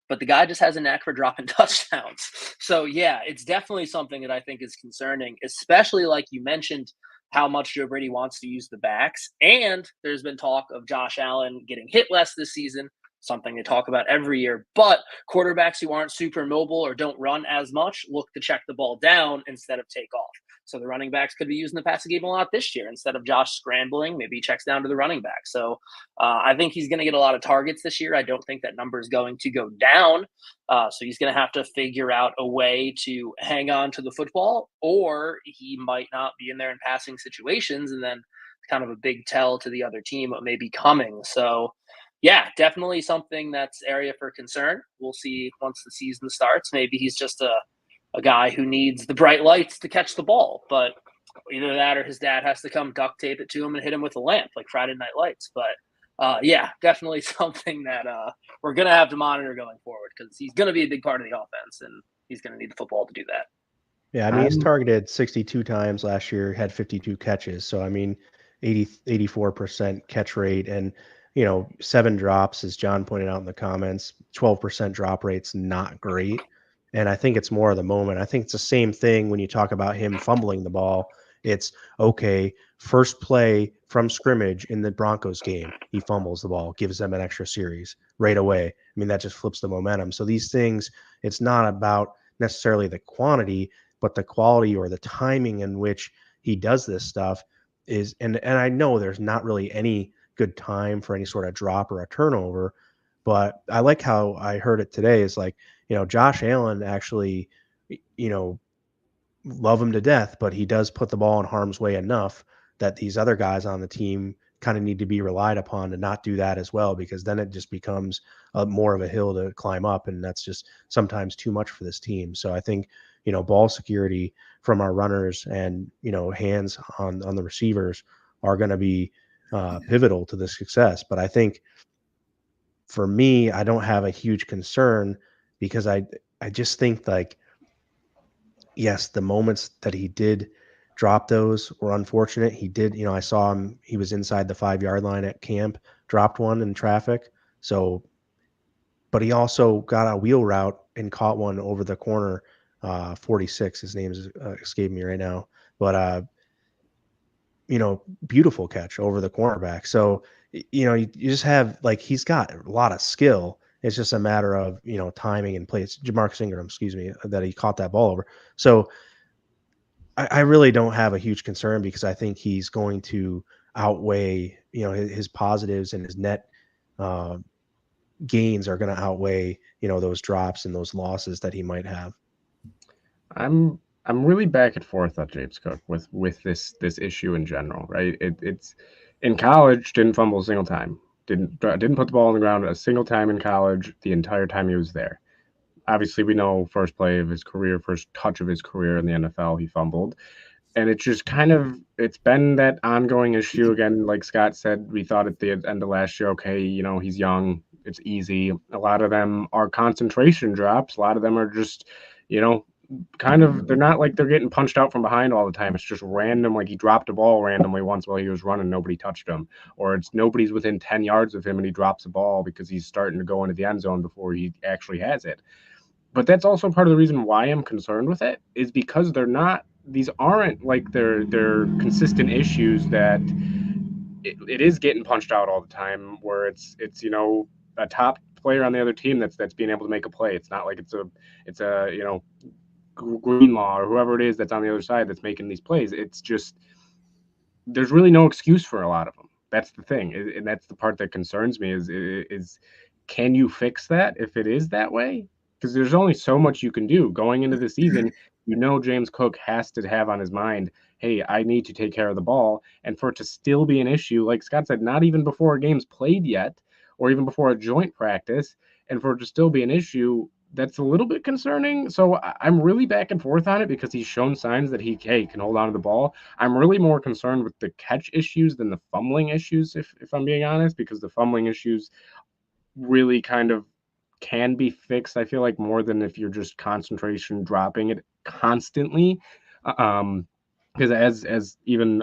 But the guy just has a knack for dropping touchdowns. So, yeah, it's definitely something that I think is concerning, especially like you mentioned, how much Joe Brady wants to use the backs. And there's been talk of Josh Allen getting hit less this season, something they talk about every year. But quarterbacks who aren't super mobile or don't run as much look to check the ball down instead of take off. So the running backs could be using the passing game a lot this year. Instead of Josh scrambling, maybe he checks down to the running back. So I think he's going to get a lot of targets this year. I don't think that number is going to go down. So he's going to have to figure out a way to hang on to the football, or he might not be in there in passing situations. And then it's kind of a big tell to the other team what may be coming. So yeah, definitely something that's area for concern. We'll see once the season starts. Maybe he's just a guy who needs the bright lights to catch the ball, but either that or his dad has to come duct tape it to him and hit him with a lamp like Friday Night Lights. But yeah, definitely something that we're going to have to monitor going forward, because he's going to be a big part of the offense, and he's going to need the football to do that. Yeah, I mean, he's targeted 62 times last year, had 52 catches. So, I mean, 84% catch rate, and, 7 drops, as John pointed out in the comments. 12% drop rate's not great. And I think it's more of the moment. I think it's the same thing when you talk about him fumbling the ball. It's okay, first play from scrimmage in the Broncos game, he fumbles the ball, gives them an extra series right away. I mean, that just flips the momentum. So these things, it's not about necessarily the quantity, but the quality or the timing in which he does this stuff is, and I know there's not really any good time for any sort of drop or a turnover, but I like how I heard it today is like, Josh Allen actually, love him to death, but he does put the ball in harm's way enough that these other guys on the team kind of need to be relied upon to not do that as well, because then it just becomes more of a hill to climb up, and that's just sometimes too much for this team. So I think, ball security from our runners and, hands on the receivers are going to be pivotal to the success. But I think for me, I don't have a huge concern, because I just think, like, yes, the moments that he did drop those were unfortunate. He did, I saw him, he was inside the 5-yard line at camp, dropped one in traffic. So, but he also got a wheel route and caught one over the corner, 46. His name is escaping me right now. But, beautiful catch over the cornerback. So, you just have, like, he's got a lot of skill. It's just a matter of, timing and play. It's Jamarcus Ingram, that he caught that ball over. So I really don't have a huge concern because I think he's going to outweigh, his positives, and his net uh, gains are going to outweigh, those drops and those losses that he might have. I'm really back and forth on James Cook with this issue in general, right? It's in college, didn't fumble a single time, didn't put the ball on the ground a single time in college the entire time he was there. Obviously, we know first play of his career, first touch of his career in the NFL, he fumbled. And it's just it's been that ongoing issue again. Like Scott said, we thought at the end of last year, okay, he's young, it's easy. A lot of them are concentration drops. A lot of them are just, they're not like they're getting punched out from behind all the time. It's just random, like he dropped a ball randomly once while he was running, nobody touched him. Or it's nobody's within 10 yards of him and he drops a ball because he's starting to go into the end zone before he actually has it. But that's also part of the reason why I'm concerned with it, is because these aren't like they're consistent issues that it is getting punched out all the time, where it's a top player on the other team that's being able to make a play. It's not like it's a Greenlaw or whoever it is that's on the other side that's making these plays. It's just there's really no excuse for a lot of them. That's the thing, and that's the part that concerns me is can you fix that if it is that way? Because there's only so much you can do going into the season. James Cook has to have on his mind, hey, I need to take care of the ball. And for it to still be an issue, like Scott said, not even before a game's played yet, or even before a joint practice, and for it to still be an issue, that's a little bit concerning. So I'm really back and forth on it because he's shown signs that he can hold on to the ball. I'm really more concerned with the catch issues than the fumbling issues, if I'm being honest, because the fumbling issues really kind of can be fixed, I feel like, more than if you're just concentration dropping it constantly. Because as even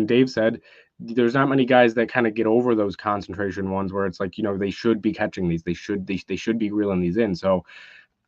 Dave said, there's not many guys that kind of get over those concentration ones where it's like, they should be catching these, they should be reeling these in. So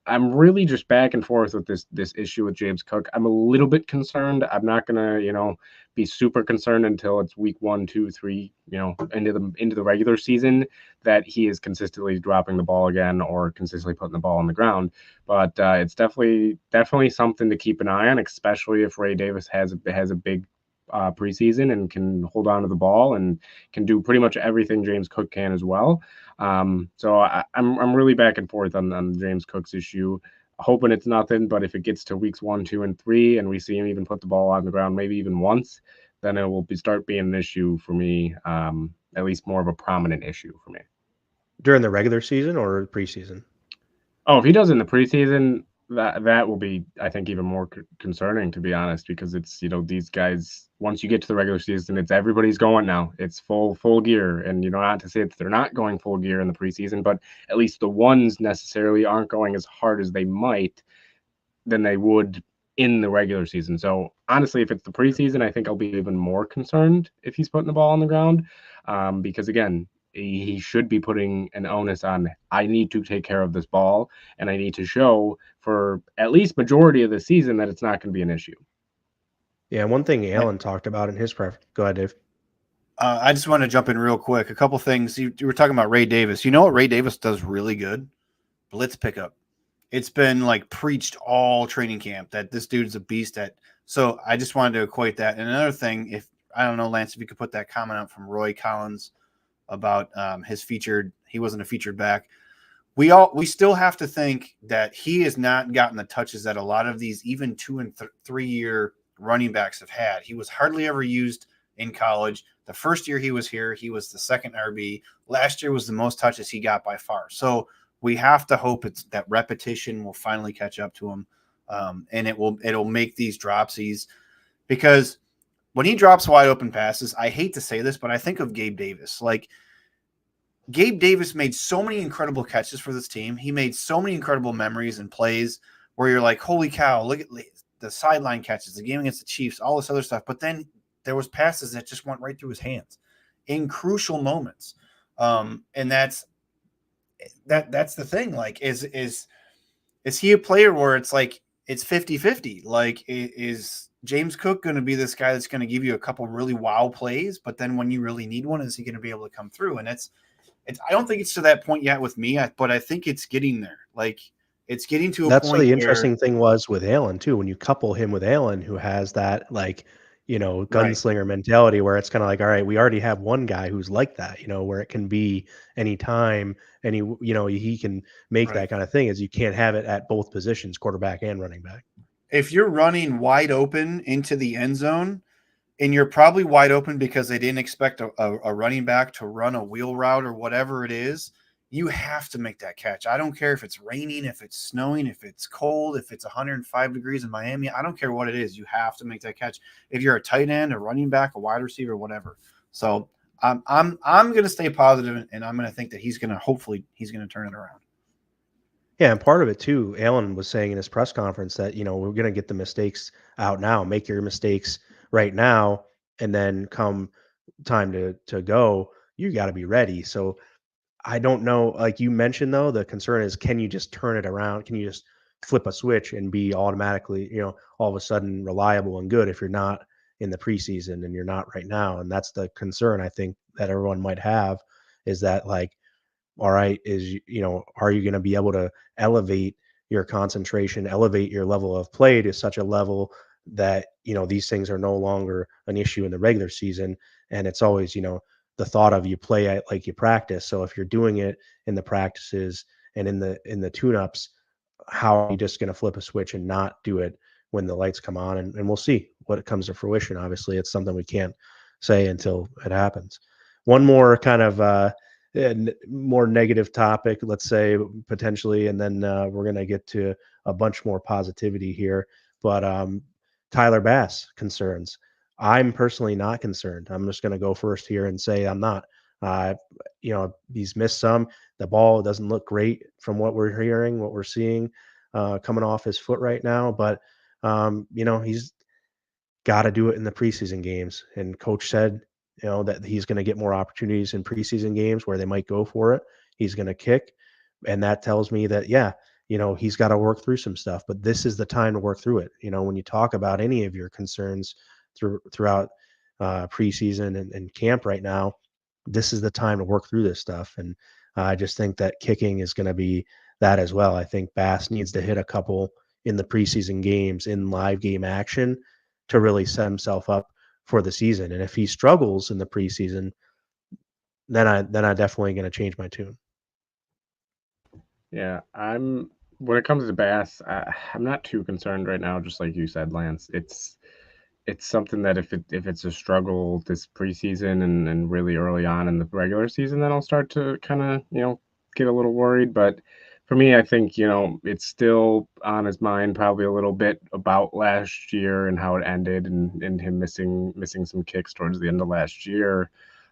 I'm really just back and forth with this issue with James Cook. I'm a little bit concerned. I'm not gonna, be super concerned until it's week 1, 2, 3, into the regular season that he is consistently dropping the ball again or consistently putting the ball on the ground. But it's definitely something to keep an eye on, especially if Ray Davis has a big preseason and can hold on to the ball and can do pretty much everything James Cook can as well. So I'm really back and forth on James Cook's issue, hoping it's nothing. But if it gets to weeks 1, 2, and 3, and we see him even put the ball on the ground, maybe even once, then it will start being an issue for me. At least more of a prominent issue for me. During the regular season or preseason? Oh, if he does in the preseason, that will be, I think, even more concerning, to be honest, because it's, these guys, once you get to the regular season, it's everybody's going now. It's full gear. And, not to say that they're not going full gear in the preseason, but at least the ones necessarily aren't going as hard as they might than they would in the regular season. So honestly, if it's the preseason, I think I'll be even more concerned if he's putting the ball on the ground, because again, he should be putting an onus on, I need to take care of this ball, and I need to show for at least majority of the season that it's not going to be an issue. Yeah, one thing Alan talked about in his prep. Go ahead, Dave. I just want to jump in real quick. A couple things. You were talking about Ray Davis. You know what Ray Davis does really good? Blitz pickup. It's been like preached all training camp that this dude's a beast at. So I just wanted to equate that. And another thing, if I don't know, Lance, if you could put that comment up from Roy Collins about his featured, he wasn't a featured back. We still have to think that he has not gotten the touches that a lot of these even 2 and 3 year running backs have had. He was hardly ever used in college. The first year he was here, he was the second RB. Last year was the most touches he got by far. So we have to hope it's that repetition will finally catch up to him, and it'll make these dropsies, because when he drops wide open passes, I hate to say this, but I think of Gabe Davis. Like, Gabe Davis made so many incredible catches for this team. He made so many incredible memories and plays where you're like, holy cow, look at the sideline catches, the game against the Chiefs, all this other stuff. But then there was passes that just went right through his hands in crucial moments. And that's the thing. Like, is he a player where it's like it's 50-50? Like, is James Cook going to be this guy that's going to give you a couple really wow plays, but then when you really need one, is he going to be able to come through? And it's I don't think it's to that point yet with me, but I think it's getting there. Like it's getting to a That's point the where interesting thing was with Allen too. When you couple him with Allen, who has that right. gunslinger mentality, where it's kind of like, all right, we already have one guy who's like that, where it can be anytime, he can make Right. that kind of thing. Is you can't have it at both positions, quarterback and running back. If you're running wide open into the end zone, and you're probably wide open because they didn't expect a running back to run a wheel route or whatever it is, you have to make that catch. I don't care if it's raining, if it's snowing, if it's cold, if it's 105 degrees in Miami. I don't care what it is. You have to make that catch. If you're a tight end, a running back, a wide receiver, whatever. So I'm going to stay positive, and I'm going to think that he's going to turn it around. Yeah, and part of it too, Allen was saying in his press conference that, we're going to get the mistakes out now. Make your mistakes right now, and then come time to go, you got to be ready. So I don't know. Like you mentioned, though, the concern is, can you just turn it around? Can you just flip a switch and be automatically, all of a sudden reliable and good if you're not in the preseason and you're not right now? And that's the concern I think that everyone might have, is that, like, all right, are you going to be able to elevate your concentration, elevate your level of play to such a level that, these things are no longer an issue in the regular season? And it's always, the thought of you play at like you practice. So if you're doing it in the practices and in the tune-ups, how are you just going to flip a switch and not do it when the lights come on? And we'll see what comes to fruition. Obviously, it's something we can't say until it happens. One more kind of more negative topic, let's say, potentially, and then we're going to get to a bunch more positivity here. But Tyler Bass concerns. I'm personally not concerned. I'm just going to go first here and say I'm not. He's missed some. The ball doesn't look great from what we're hearing, what we're seeing coming off his foot right now. But he's got to do it in the preseason games. And coach said, that he's going to get more opportunities in preseason games where they might go for it. He's going to kick. And that tells me that, yeah, he's got to work through some stuff, but this is the time to work through it. When you talk about any of your concerns throughout preseason and camp right now, this is the time to work through this stuff. And I just think that kicking is going to be that as well. I think Bass needs to hit a couple in the preseason games in live game action to really set himself up for the season. And if he struggles in the preseason, then I definitely going to change my tune. Yeah, when it comes to Bass, I'm not too concerned right now. Just like you said, Lance, it's something that if it's a struggle this preseason and really early on in the regular season, then I'll start to kind of get a little worried. But for me, I think it's still on his mind probably a little bit about last year and how it ended, and him missing some kicks towards the end of last year.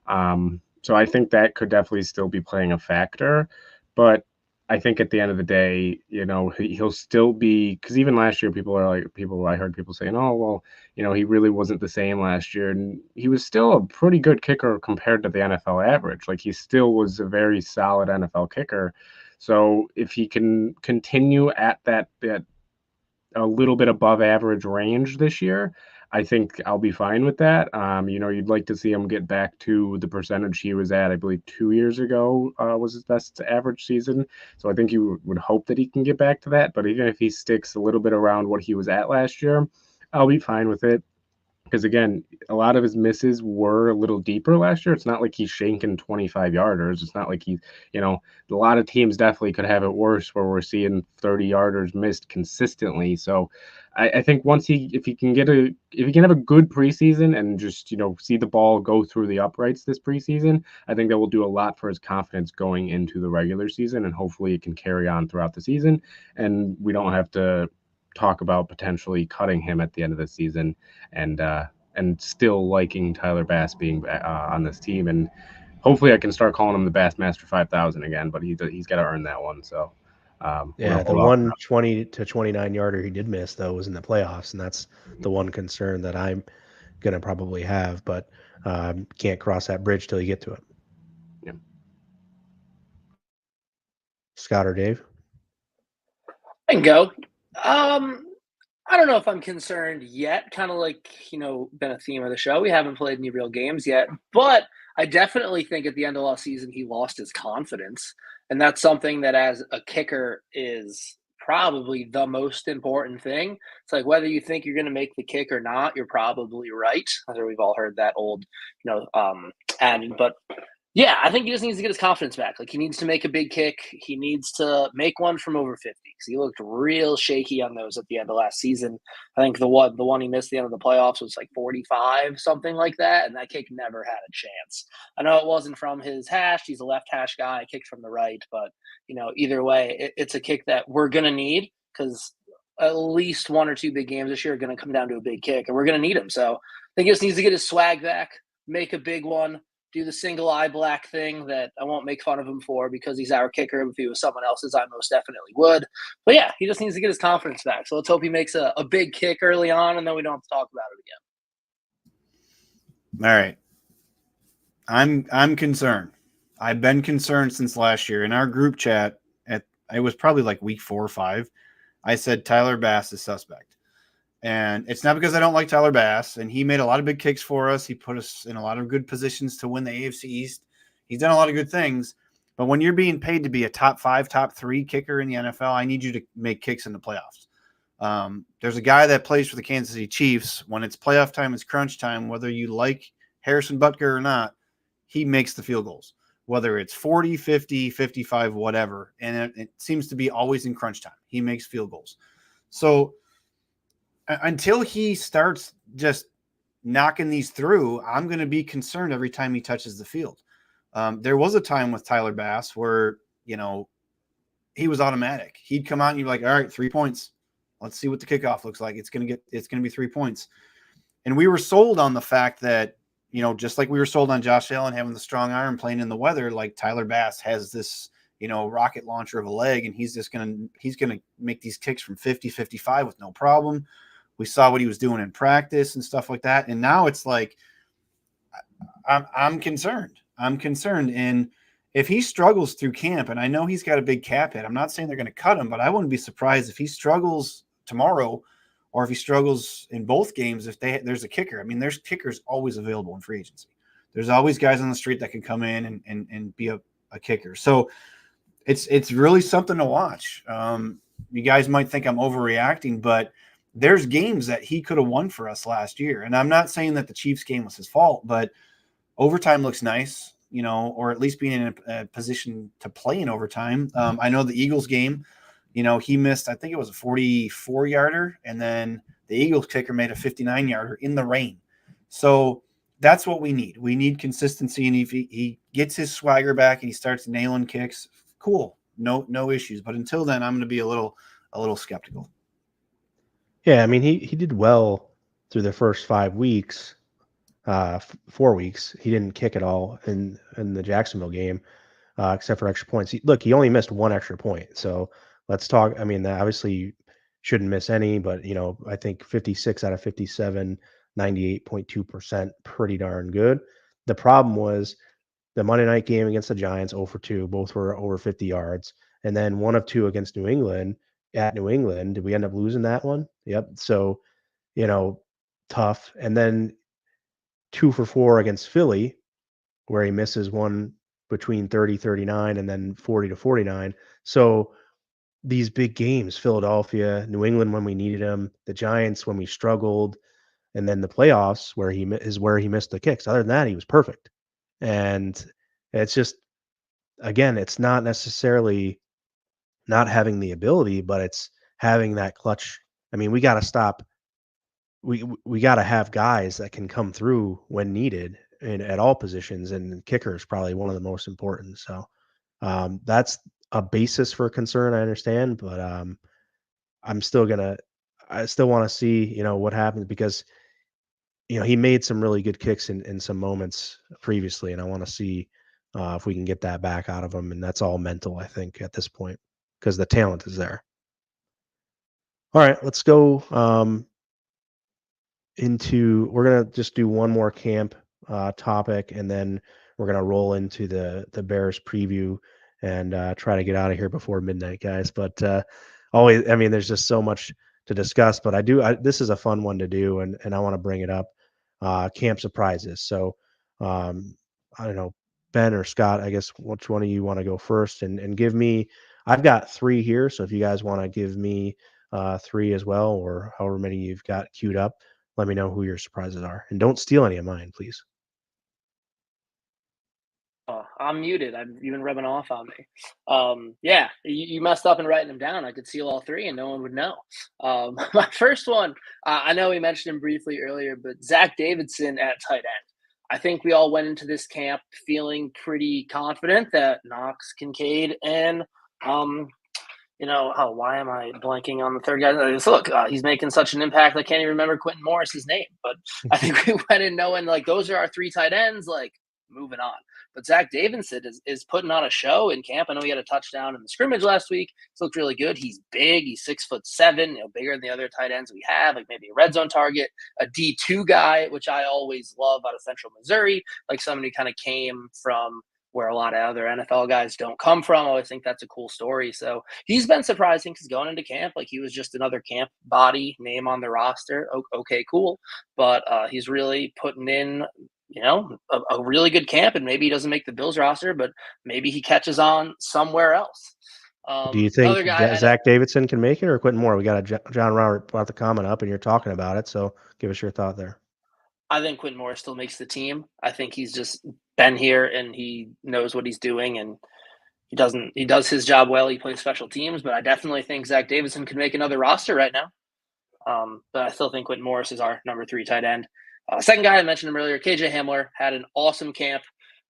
So I think that could definitely still be playing a factor, but I think at the end of the day, he'll still be, because even last year, I heard people saying, oh, well, he really wasn't the same last year. And he was still a pretty good kicker compared to the NFL average. Like, he still was a very solid NFL kicker. So if he can continue at that a little bit above average range this year, I think I'll be fine with that. You'd like to see him get back to the percentage he was at, I believe 2 years ago was his best average season. So I think you would hope that he can get back to that. But even if he sticks a little bit around what he was at last year, I'll be fine with it. Because again, a lot of his misses were a little deeper last year. It's not like he's shanking 25-yarders. It's not like a lot of teams definitely could have it worse where we're seeing 30-yarders missed consistently. So I think if he can have a good preseason and just, see the ball go through the uprights this preseason, I think that will do a lot for his confidence going into the regular season, and hopefully it can carry on throughout the season. And we don't have to talk about potentially cutting him at the end of the season, and still liking Tyler Bass being on this team. And hopefully I can start calling him the Bassmaster 5000 again, but he's got to earn that one. So yeah, the 120 to 29 yarder he did miss, though, was in the playoffs, and that's the one concern that I'm going to probably have, but can't cross that bridge till you get to it. Yeah. Scott or Dave? I can go. I don't know if I'm concerned yet. Kind of like, been a theme of the show. We haven't played any real games yet, but I definitely think at the end of last season, he lost his confidence. And that's something that as a kicker is probably the most important thing. It's like whether you think you're going to make the kick or not, you're probably right. I think we've all heard that old, adage, but yeah, I think he just needs to get his confidence back. Like, he needs to make a big kick. He needs to make one from over 50 because he looked real shaky on those at the end of last season. I think the one he missed at the end of the playoffs was like 45, something like that, and that kick never had a chance. I know it wasn't from his hash. He's a left hash guy. Kicked from the right, but either way, it's a kick that we're gonna need because at least one or two big games this year are gonna come down to a big kick, and we're gonna need him. So I think he just needs to get his swag back, make a big one, do the single eye black thing that I won't make fun of him for because he's our kicker. If he was someone else's, I most definitely would. But yeah, he just needs to get his confidence back. So let's hope he makes a big kick early on, and then we don't have to talk about it All right. I'm concerned. I've been concerned since last year. In our group chat, it was probably like week 4 or 5, I said Tyler Bass is suspect. And it's not because I don't like Tyler Bass, and he made a lot of big kicks for us. He put us in a lot of good positions to win the AFC East. He's done a lot of good things. But when you're being paid to be a top 5, top 3 kicker in the NFL, I need you to make kicks in the playoffs. There's a guy that plays for the Kansas City Chiefs. When it's playoff time, it's crunch time, whether you like Harrison Butker or not, he makes the field goals, whether it's 40, 50, 55, whatever. And it seems to be always in crunch time. He makes field goals. So until he starts just knocking these through, I'm going to be concerned every time he touches the field. There was a time with Tyler Bass where, he was automatic. He'd come out and you'd be like, all right, 3 points. Let's see what the kickoff looks like. It's going to be 3 points. And we were sold on the fact that, just like we were sold on Josh Allen having the strong arm playing in the weather, like Tyler Bass has this, rocket launcher of a leg, and he's going to make these kicks from 50, 55 with no problem. We saw what he was doing in practice and stuff like that. And now it's like, I'm concerned. And if he struggles through camp, and I know he's got a big cap hit, I'm not saying they're going to cut him, but I wouldn't be surprised if he struggles tomorrow or if he struggles in both games, if there's a kicker. I mean, there's kickers always available in free agency. There's always guys on the street that can come in and be a kicker. So it's really something to watch. You guys might think I'm overreacting, but there's games that he could have won for us last year. And I'm not saying that the Chiefs game was his fault, but overtime looks nice, or at least being in a position to play in overtime. I know the Eagles game, he missed, I think it was a 44-yarder, and then the Eagles kicker made a 59-yarder in the rain. So that's what we need. We need consistency, and if he gets his swagger back and he starts nailing kicks, cool, no issues. But until then, I'm going to be a little skeptical. Yeah, I mean, he did well through the first 5 weeks, 4 weeks. He didn't kick at all in the Jacksonville game, except for extra points. He only missed 1 extra point. So let's talk. I mean, obviously you shouldn't miss any, but I think 56 out of 57, 98.2%, pretty darn good. The problem was the Monday night game against the Giants, 0 for 2, both were over 50 yards, and then 1 of 2 against New England. At New England, did we end up losing that one? Yep. So, tough. And then 2 for 4 against Philly, where he misses one between 30, 39, and then 40 to 49. So these big games, Philadelphia, New England when we needed him, the Giants when we struggled, and then the playoffs where he missed the kicks. Other than that, he was perfect. And it's just, again, it's not necessarily not having the ability, but it's having that clutch. I mean, we got to stop. We got to have guys that can come through when needed at all positions, and kicker is probably one of the most important. So that's a basis for concern. I understand, but I still want to see, what happens because, he made some really good kicks in some moments previously, and I want to see if we can get that back out of him. And that's all mental, I think, at this point, because the talent is there. All right, let's go we're going to just do one more camp topic, and then we're going to roll into the Bears preview and try to get out of here before midnight, guys. But always, I mean, there's just so much to discuss, but this is a fun one to do, and I want to bring it up. Camp surprises. So I don't know, Ben or Scott, I guess which one of you want to go first and give me. I've got 3 here, so if you guys want to give me 3 as well, or however many you've got queued up, let me know who your surprises are, and don't steal any of mine, please. Oh, I'm muted. You've been rubbing off on me. Yeah, you messed up in writing them down. I could seal all 3 and no one would know. My first one, I know we mentioned him briefly earlier, but Zach Davidson at tight end. I think we all went into this camp feeling pretty confident that Knox, Kincaid, and why am I blanking on the third guy? Look, he's making such an impact. I can't even remember Quentin Morris's name, but I think we went in knowing like those are our 3 tight ends. Like moving on. But Zach Davidson is putting on a show in camp. I know he had a touchdown in the scrimmage last week. He's looked really good. He's big. He's 6'7", bigger than the other tight ends we have, like maybe a red zone target, a D2 guy, which I always love out of Central Missouri, like somebody kind of came from where a lot of other NFL guys don't come from. I always think that's a cool story. So he's been surprising because going into camp, like he was just another camp body name on the roster. Okay, cool. But he's really putting in a really good camp, and maybe he doesn't make the Bills roster, but maybe he catches on somewhere else. Do you think Zach Davidson can make it, or Quentin Moore? We got John Robert brought the comment up, and you're talking about it, so give us your thought there. I think Quentin Moore still makes the team. I think he's just been here and he knows what he's doing, and he does his job well. He plays special teams, but I definitely think Zach Davidson can make another roster right now. But I still think Quentin Morris is our number 3 tight end. Second guy, I mentioned him earlier, KJ Hamler, had an awesome camp.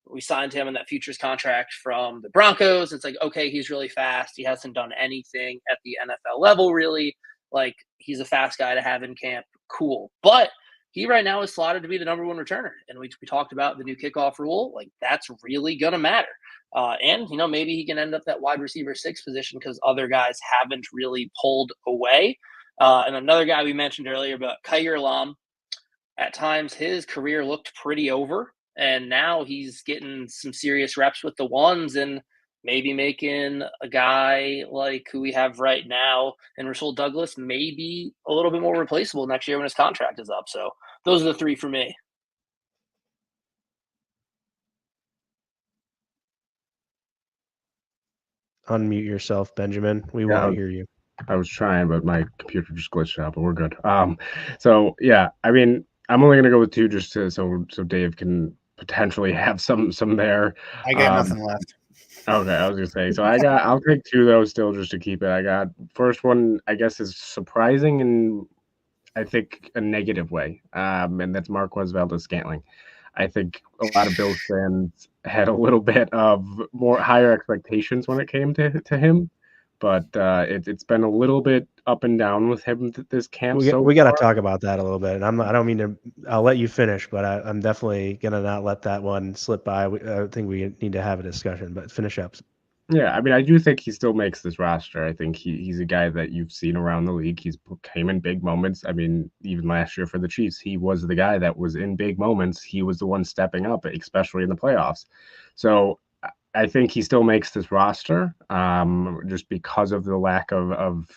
We signed him in that futures contract from the Broncos. It's like, okay, he's really fast. He hasn't done anything at the NFL level, really. Like, he's a fast guy to have in camp. Cool. But he right now is slotted to be the number 1 returner. And we talked about the new kickoff rule. Like, that's really going to matter. And maybe he can end up that wide receiver 6 position because other guys haven't really pulled away. And another guy we mentioned earlier, but Kaiir Elam, at times his career looked pretty over, and now he's getting some serious reps with the ones and maybe making a guy like who we have right now and Rasul Douglas maybe a little bit more replaceable next year when his contract is up. So those are the 3 for me. Unmute yourself, Benjamin. We want to hear you. I was trying, but my computer just glitched out, but we're good. So yeah, I mean, I'm only gonna go with 2 just so Dave can potentially have some there. I got nothing left. Okay, I was gonna say. So I'll take 2 though, still just to keep it. I got first one, I guess, is surprising in I think a negative way, and that's Marquez Valdes-Scantling. I think a lot of Bills fans had a little bit of more higher expectations when it came to him, but it's been a little bit up and down with him this camp. We got to talk about that a little bit, and I don't mean to. I'll let you finish, but I'm definitely gonna not let that one slip by. I think we need to have a discussion, but finish up. Yeah, I mean, I do think he still makes this roster. I think he's a guy that you've seen around the league. He's came in big moments. I mean, even last year for the Chiefs, he was the guy that was in big moments. He was the one stepping up, especially in the playoffs. So I think he still makes this roster just because of the lack of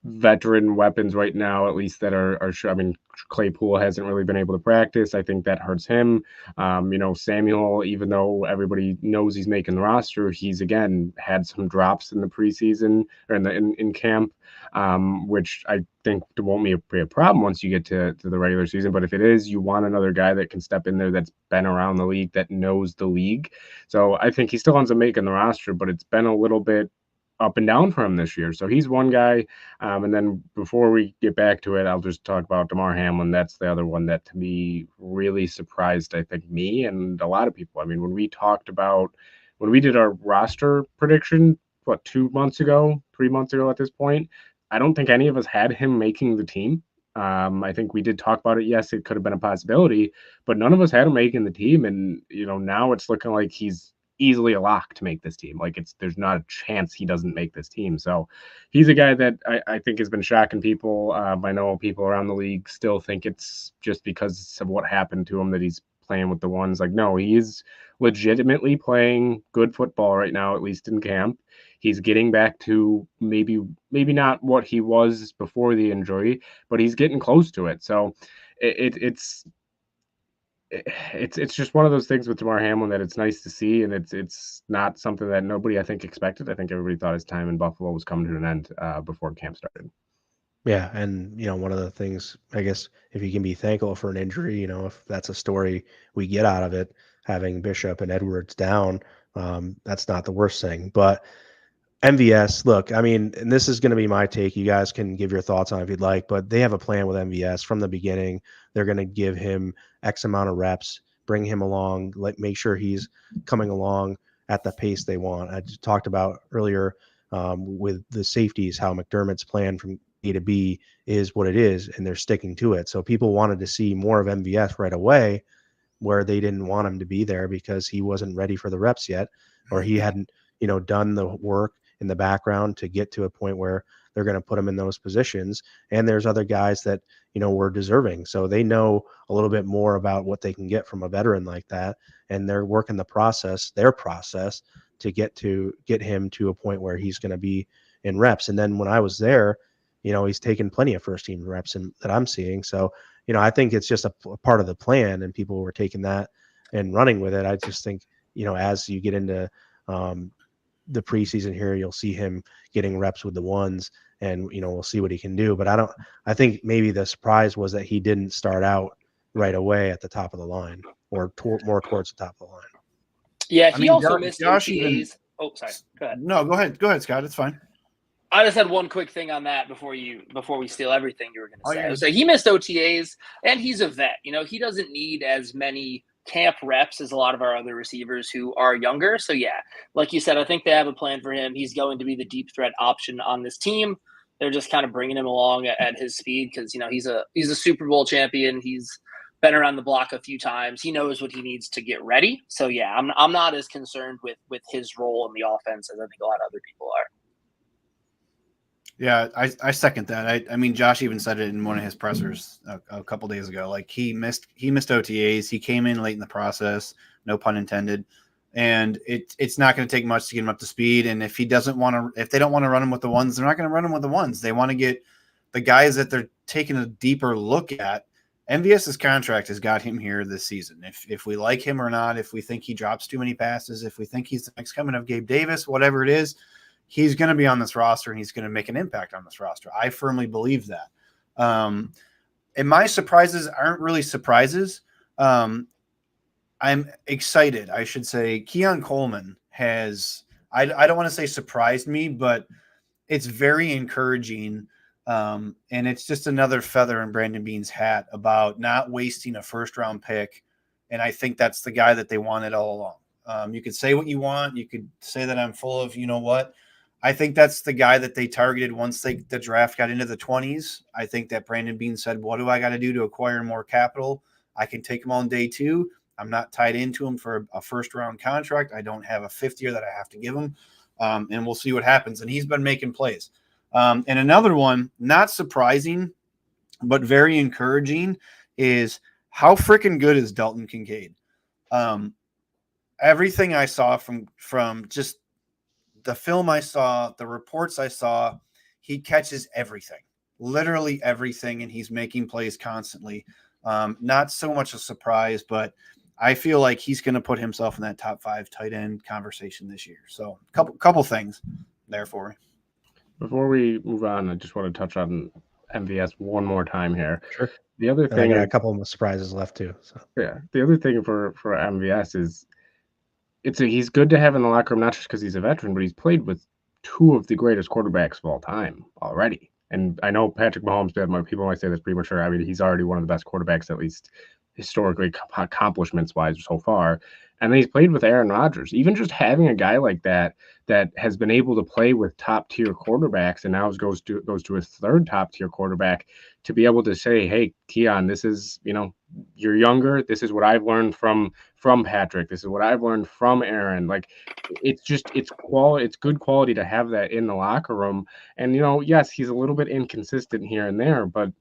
veteran weapons right now, at least that are I mean, Claypool hasn't really been able to practice. I think that hurts him. Samuel, even though everybody knows he's making the roster, he's again had some drops in the preseason or in camp, which I think won't be a problem once you get to the regular season. But if it is, you want another guy that can step in there that's been around the league, that knows the league. So I think he still ends up making the roster, but it's been a little bit up and down for him this year. So he's one guy. And then before we get back to it, I'll just talk about Damar Hamlin. That's the other one that to me really surprised, I think, me and a lot of people. I mean, when we did our roster prediction, 3 months ago at this point, I don't think any of us had him making the team. I think we did talk about it. Yes, it could have been a possibility, but none of us had him making the team. And, now it's looking like he's easily a lock to make this team. Like there's not a chance he doesn't make this team. So he's a guy that I think has been shocking people. I know people around the league still think it's just because of what happened to him that he's playing with the ones. Like, no, he is legitimately playing good football right now, at least in camp. He's getting back to maybe not what he was before the injury, but he's getting close to it. So it's just one of those things with Damar Hamlin that it's nice to see, and it's not something that nobody, I think, expected. I think everybody thought his time in Buffalo was coming to an end before camp started. Yeah, and one of the things, I guess, if you can be thankful for an injury, if that's a story we get out of it, having Bishop and Edwards down, that's not the worst thing. But MVS, look, I mean, and this is going to be my take. You guys can give your thoughts on it if you'd like, but they have a plan with MVS from the beginning. They're going to give him X amount of reps, bring him along, make sure he's coming along at the pace they want. I just talked about earlier with the safeties, how McDermott's plan from A to B is what it is, and they're sticking to it. So people wanted to see more of MVS right away, where they didn't want him to be there because he wasn't ready for the reps yet, or he hadn't, done the work in the background to get to a point where they're going to put him in those positions. And there's other guys that, were deserving. So they know a little bit more about what they can get from a veteran like that. And they're working their process to get him to a point where he's going to be in reps. And then when I was there, he's taken plenty of first team reps that I'm seeing. So, I think it's just a part of the plan, and people were taking that and running with it. I just think, as you get into the preseason here, you'll see him getting reps with the ones, and we'll see what he can do. But I think maybe the surprise was that he didn't start out right away at the top of the line, or more towards the top of the line. Yeah, he also missed Josh OTAs. Oh, sorry. Go ahead. No, go ahead, Scott. It's fine. I just had one quick thing on that before we steal everything you were going to say. Yeah. So he missed OTAs, and he's a vet. He doesn't need as many camp reps as a lot of our other receivers who are younger. So yeah, like you said, I think they have a plan for him. He's going to be the deep threat option on this team. They're just kind of bringing him along at his speed because he's a Super Bowl champion. He's been around the block a few times. He knows what he needs to get ready. So yeah, I'm not as concerned with his role in the offense as I think a lot of other people are. Yeah, I second that. I mean, Josh even said it in one of his pressers a couple days ago. Like he missed OTAs. He came in late in the process, no pun intended. And it's not going to take much to get him up to speed. And if they don't want to run him with the ones, they're not going to run him with the ones. They want to get the guys that they're taking a deeper look at. MVS's contract has got him here this season. If we like him or not, if we think he drops too many passes, if we think he's the next coming of Gabe Davis, whatever it is, he's going to be on this roster and he's going to make an impact on this roster. I firmly believe that. And my surprises aren't really surprises. I'm excited. I should say Keon Coleman has, I don't want to say surprised me, but it's very encouraging. And it's just another feather in Brandon Beane's hat about not wasting a first round pick. And I think that's the guy that they wanted all along. You could say what you want. You could say that I'm full of, what, I think that's the guy that they targeted once the draft got into the 20s. I think that Brandon Beane said, what do I got to do to acquire more capital? I can take him on day 2. I'm not tied into him for a first-round contract. I don't have a fifth year that I have to give him, and we'll see what happens. And he's been making plays. And another one, not surprising, but very encouraging, is how freaking good is Dalton Kincaid? Everything I saw from just the film I saw, the reports I saw, he catches everything, literally everything, and he's making plays constantly. Not so much a surprise, but I feel like he's going to put himself in that top 5 tight end conversation this year. So couple things there for me. Before we move on, I just want to touch on MVS one more time here. Sure. The other thing, I got a couple of surprises left too. So yeah, the other thing for MVS is he's good to have in the locker room, not just because he's a veteran, but he's played with 2 of the greatest quarterbacks of all time already. And I know Patrick Mahomes did. People might say that's premature. I mean, he's already one of the best quarterbacks, at least historically, accomplishments-wise so far. And then he's played with Aaron Rodgers. Even just having a guy like that has been able to play with top-tier quarterbacks and now goes to a third top-tier quarterback to be able to say, hey, Keon, this is, you're younger. This is what I've learned from Patrick. This is what I've learned from Aaron. Like, it's good quality to have that in the locker room. And, yes, he's a little bit inconsistent here and there, but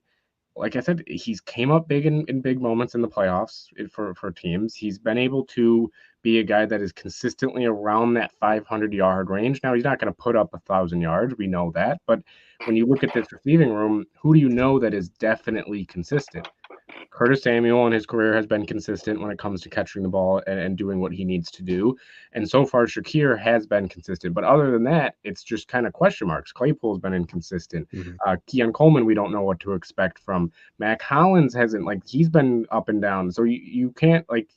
like I said, he's came up big in big moments in the playoffs for teams. He's been able to be a guy that is consistently around that 500-yard range. Now, he's not going to put up 1,000 yards. We know that. But when you look at this receiving room, who do you know that is definitely consistent? Curtis Samuel in his career has been consistent when it comes to catching the ball and doing what he needs to do. And so far, Shakir has been consistent. But other than that, it's just kind of question marks. Claypool's been inconsistent. Keon Coleman, we don't know what to expect from. Mac Hollins hasn't, like, he's been up and down. So you can't, like,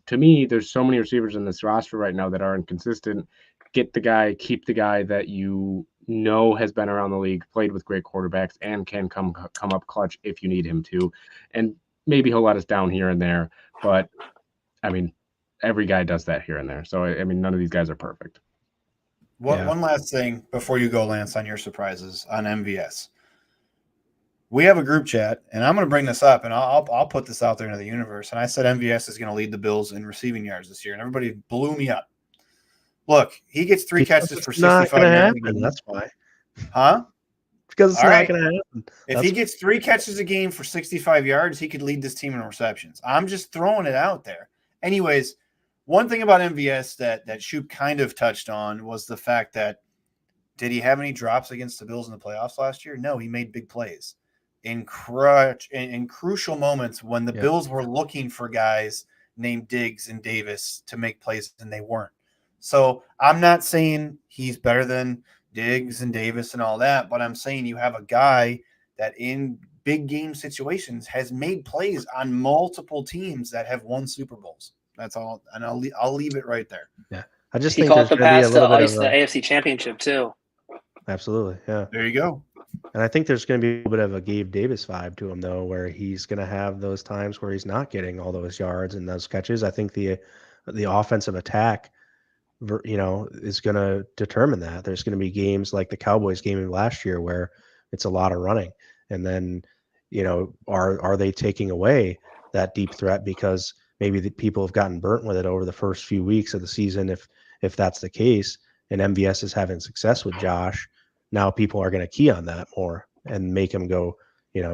to me, there's so many receivers in this roster right now that are inconsistent. Get the guy, keep the guy that you know has been around the league, played with great quarterbacks, and can come up clutch if you need him to. And maybe he'll let us down here and there, but I mean, every guy does that here and there. So I mean, none of these guys are perfect. One last thing before you go, Lance, on your surprises on MVS. We have a group chat, and I'm going to bring this up, and I'll put this out there into the universe. And I said MVS is going to lead the Bills in receiving yards this year, and everybody blew me up. Look, he gets 3 catches for 65 yards. That's why. Huh? Because it's not going to happen. If he gets 3 catches a game for 65 yards, he could lead this team in receptions. I'm just throwing it out there. Anyways, one thing about MVS that Shoop kind of touched on was the fact that, did he have any drops against the Bills in the playoffs last year? No, he made big plays in crucial moments when the Bills were looking for guys named Diggs and Davis to make plays, and they weren't. So I'm not saying he's better than Diggs and Davis and all that, but I'm saying you have a guy that in big game situations has made plays on multiple teams that have won Super Bowls. That's all, and I'll leave it right there. Yeah, I just he think caught there's the going to be pass a little to bit ice of the AFC Championship too. Absolutely, yeah. There you go. And I think there's going to be a little bit of a Gabe Davis vibe to him, though, where he's going to have those times where he's not getting all those yards and those catches. I think the offensive attack, is going to determine that. There's going to be games like the Cowboys game last year where it's a lot of running, and then are they taking away that deep threat because maybe the people have gotten burnt with it over the first few weeks of the season. If that's the case, and MVS is having success with Josh, now people are going to key on that more and make him go,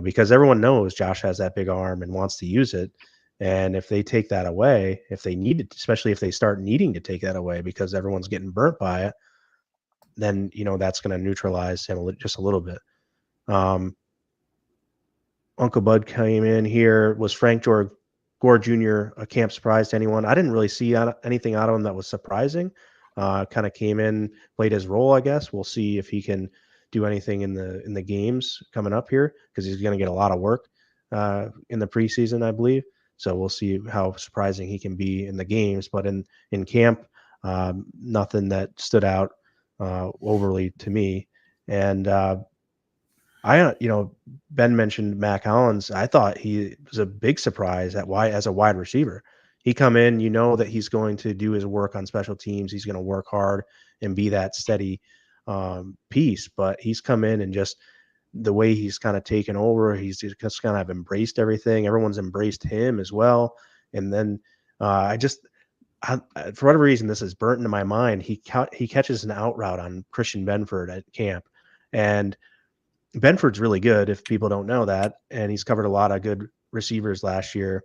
because everyone knows Josh has that big arm and wants to use it. And if they take that away, if they need it, especially if they start needing to take that away because everyone's getting burnt by it, then, that's going to neutralize him just a little bit. Uncle Bud came in here. Was Frank Gore Jr. a camp surprise to anyone? I didn't really see anything out of him that was surprising. Kind of came in, played his role, I guess. We'll see if he can do anything in the games coming up here because he's going to get a lot of work in the preseason, I believe. So we'll see how surprising he can be in the games. But in camp, nothing that stood out overly to me. And Ben mentioned Mac Hollins. I thought he was a big surprise as a wide receiver. He come in, that he's going to do his work on special teams. He's going to work hard and be that steady piece. But he's come in and just the way he's kind of taken over, he's just kind of embraced everything. Everyone's embraced him as well. And then for whatever reason, this is burnt into my mind. He catches an out route on Christian Benford at camp, and Benford's really good if people don't know that, and he's covered a lot of good receivers last year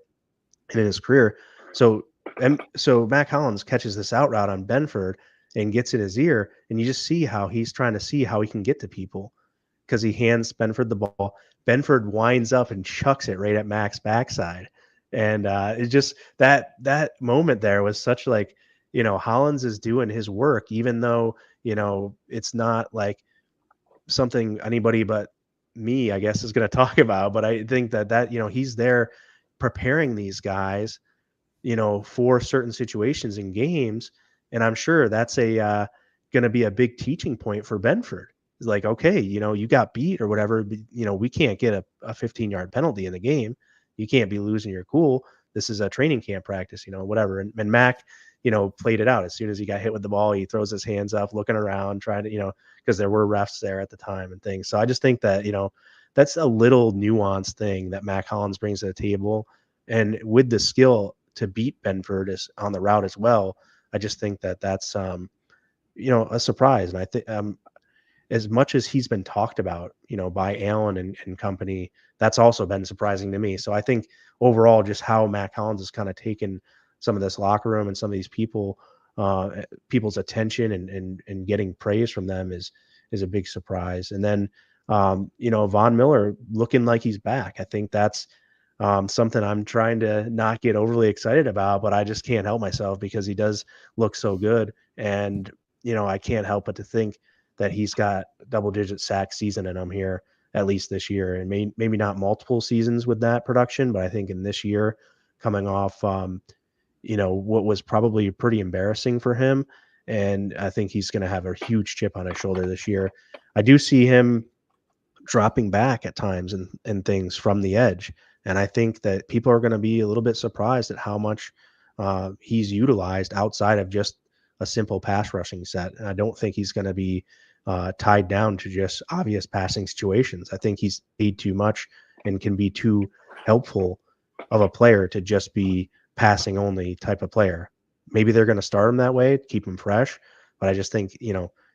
and in his career. So Mac Hollins catches this out route on Benford and gets in his ear, and you just see how he's trying to see how he can get to people because he hands Benford the ball. Benford winds up and chucks it right at Mac's backside. And it's just that moment there was such like, Hollins is doing his work, even though, it's not like something anybody but me, I guess, is going to talk about. But I think that he's there preparing these guys, for certain situations in games. And I'm sure that's going to be a big teaching point for Benford. It's like, okay, you got beat or whatever, but, we can't get a 15-yard penalty in the game. You can't be losing your cool. This is a training camp practice, whatever. And Mac, played it out. As soon as he got hit with the ball, he throws his hands up, looking around, trying to, because there were refs there at the time and things. So I just think that, that's a little nuanced thing that Mac Hollins brings to the table. And with the skill to beat Benford on the route as well, I just think that that's, a surprise. And I think as much as he's been talked about, by Allen and company, that's also been surprising to me. So I think overall, just how Matt Collins has kind of taken some of this locker room and some of these people's attention and getting praise from them is a big surprise. And then, Von Miller looking like he's back. I think that's something I'm trying to not get overly excited about, but I just can't help myself because he does look so good. And, I can't help but to think that he's got double-digit sack season in him here, at least this year, and maybe not multiple seasons with that production, but I think in this year, coming off, what was probably pretty embarrassing for him, and I think he's going to have a huge chip on his shoulder this year. I do see him dropping back at times and things from the edge, and I think that people are going to be a little bit surprised at how much he's utilized outside of just a simple pass rushing set. And I don't think he's going to be tied down to just obvious passing situations. I think he's paid too much and can be too helpful of a player to just be passing only type of player. Maybe they're going to start him that way to keep him fresh, but I just think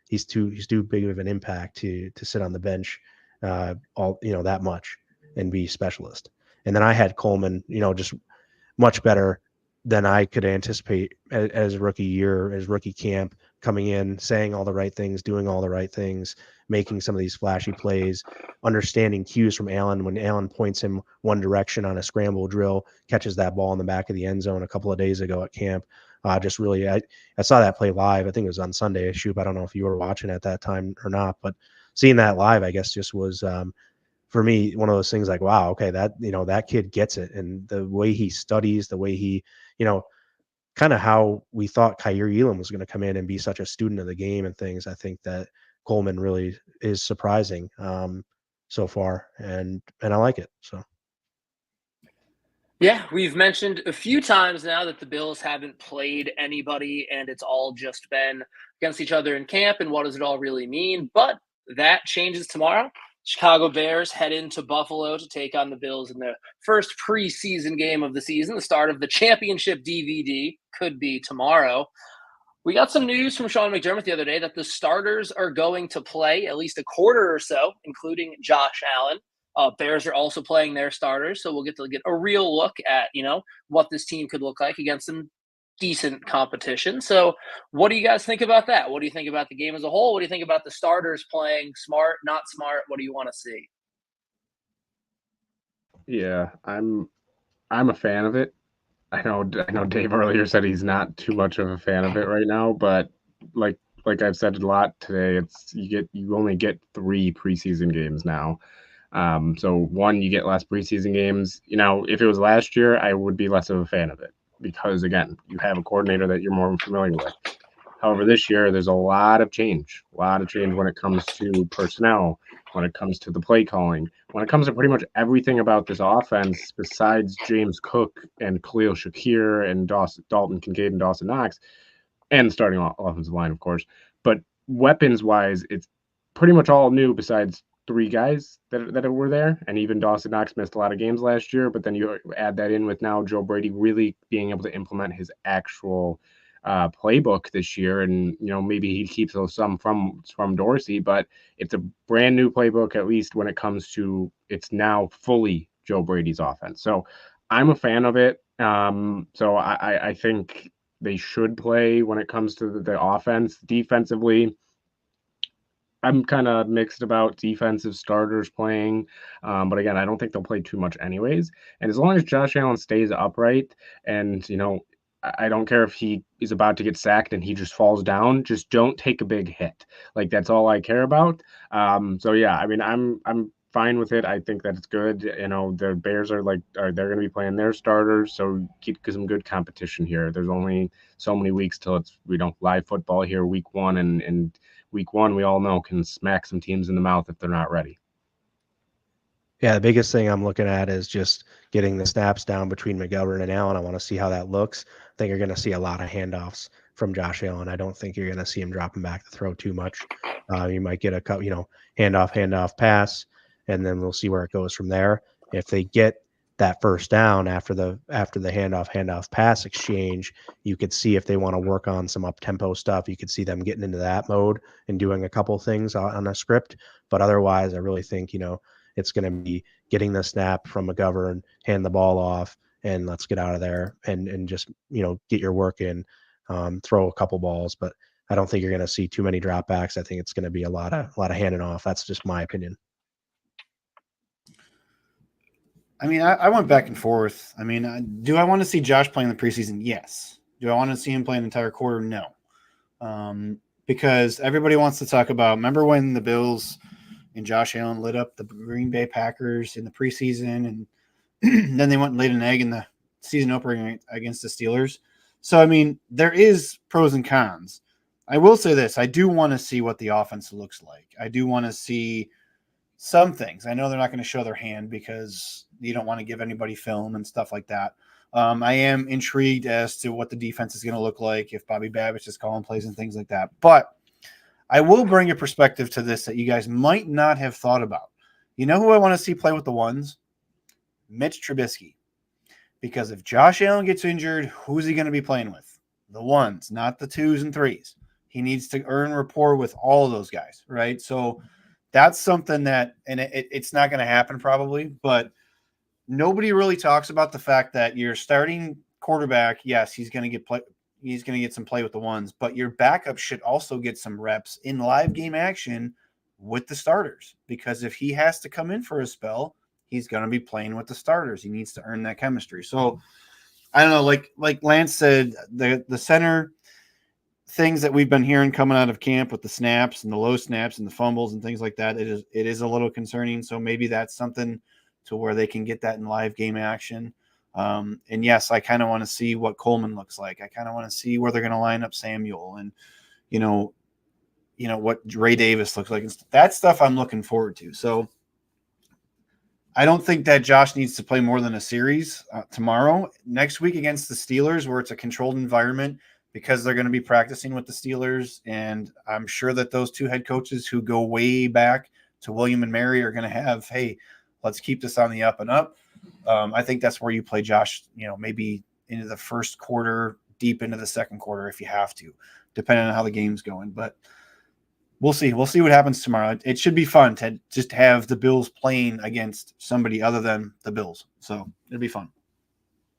he's too big of an impact to sit on the bench that much and be specialist. And then I had Coleman, just much better than I could anticipate as rookie year, as rookie camp, coming in, saying all the right things, doing all the right things, making some of these flashy plays, understanding cues from Allen when Allen points him one direction on a scramble drill, catches that ball in the back of the end zone a couple of days ago at camp. Just really, I saw that play live. I think it was on Sunday. Shoot, I don't know if you were watching at that time or not, but seeing that live, I guess, just was for me one of those things like, wow, okay, that kid gets it, and the way he studies, the way he, kind of how we thought Kyrie Elam was going to come in and be such a student of the game and things. I think that Coleman really is surprising so far, and I like it. So. Yeah, we've mentioned a few times now that the Bills haven't played anybody and it's all just been against each other in camp, and what does it all really mean? But that changes tomorrow. Chicago Bears head into Buffalo to take on the Bills in the first preseason game of the season. The start of the championship DVD could be tomorrow. We got some news from Sean McDermott the other day that the starters are going to play at least a quarter or so, including Josh Allen. Bears are also playing their starters, so we'll get a real look at, what this team could look like against some decent competition. So what do you guys think about that? What do you think about the game as a whole? What do you think about the starters playing smart, not smart? What do you want to see? Yeah, I'm a fan of it. I know Dave earlier said he's not too much of a fan of it right now, but like I've said a lot today, you only get 3 preseason games now. So one, you get less preseason games. If it was last year, I would be less of a fan of it because, again, you have a coordinator that you're more familiar with. However, this year, there's a lot of change when it comes to personnel, when it comes to the play calling, when it comes to pretty much everything about this offense besides James Cook and Khalil Shakir and Dalton Kincaid and Dawson Knox, and the starting offensive line, of course. But weapons-wise, it's pretty much all new besides 3 guys that were there, and even Dawson Knox missed a lot of games last year, but then you add that in with now Joe Brady really being able to implement his actual playbook this year, and maybe he keeps some from Dorsey, but it's a brand new playbook, at least when it comes to it's now fully Joe Brady's offense. So I'm a fan of it. So I think they should play when it comes to the offense. Defensively, I'm kind of mixed about defensive starters playing, but again, I don't think they'll play too much anyways. And as long as Josh Allen stays upright, and I don't care if he is about to get sacked and he just falls down, just don't take a big hit. Like, that's all I care about. So yeah, I mean, I'm fine with it. I think that it's good. The Bears are they're going to be playing their starters, so get some good competition here. There's only so many weeks till it's live football here, week 1, and week 1, we all know, can smack some teams in the mouth if they're not ready. Yeah, the biggest thing I'm looking at is just getting the snaps down between McGovern and Allen. I want to see how that looks. I think you're going to see a lot of handoffs from Josh Allen. I don't think you're going to see him dropping back to throw too much. You might get a handoff pass, and then we'll see where it goes from there. If they get that first down after the handoff pass exchange, you could see if they want to work on some up tempo stuff. You could see them getting into that mode and doing a couple things on a script. But otherwise, I really think it's going to be getting the snap from McGovern, hand the ball off, and let's get out of there and just get your work in, throw a couple balls. But I don't think you're going to see too many dropbacks. I think it's going to be a lot of handing off. That's just my opinion. I mean, I went back and forth. I mean, do I want to see Josh play in the preseason? Yes. Do I want to see him play an entire quarter? No. Because everybody wants to talk about, remember when the Bills and Josh Allen lit up the Green Bay Packers in the preseason, and then they went and laid an egg in the season opener against the Steelers? So, I mean, there is pros and cons. I will say this. I do want to see what the offense looks like. I do want to see some things. I know they're not going to show their hand because you don't want to give anybody film and stuff like that. I am intrigued as to what the defense is going to look like if Bobby Babbitt is calling plays and things like that. But I will bring a perspective to this that you guys might not have thought about. You know who I want to see play with the ones? Mitch Trubisky. Because if Josh Allen gets injured, who's he going to be playing with? The ones, not the twos and threes. He needs to earn rapport with all of those guys, right? So that's something that, and it's not going to happen probably, but nobody really talks about the fact that your starting quarterback, yes, he's going to get some play with the ones, but your backup should also get some reps in live game action with the starters, because if he has to come in for a spell, he's going to be playing with the starters. He needs to earn that chemistry. So I don't know, like Lance said, the center things that we've been hearing coming out of camp with the snaps and the low snaps and the fumbles and things like that, it is a little concerning. So maybe that's something to where they can get that in live game action. And yes, I kind of want to see what Coleman looks like. I kind of want to see where they're going to line up Samuel and, what Ray Davis looks like. That stuff I'm looking forward to. So I don't think that Josh needs to play more than a series tomorrow. Next week against the Steelers, where it's a controlled environment, because they're going to be practicing with the Steelers. And I'm sure that those two head coaches who go way back to William and Mary are going to have, hey, let's keep this on the up and up. I think that's where you play Josh, maybe into the first quarter, deep into the second quarter if you have to, depending on how the game's going. But we'll see. We'll see what happens tomorrow. It should be fun to just have the Bills playing against somebody other than the Bills. So it'll be fun.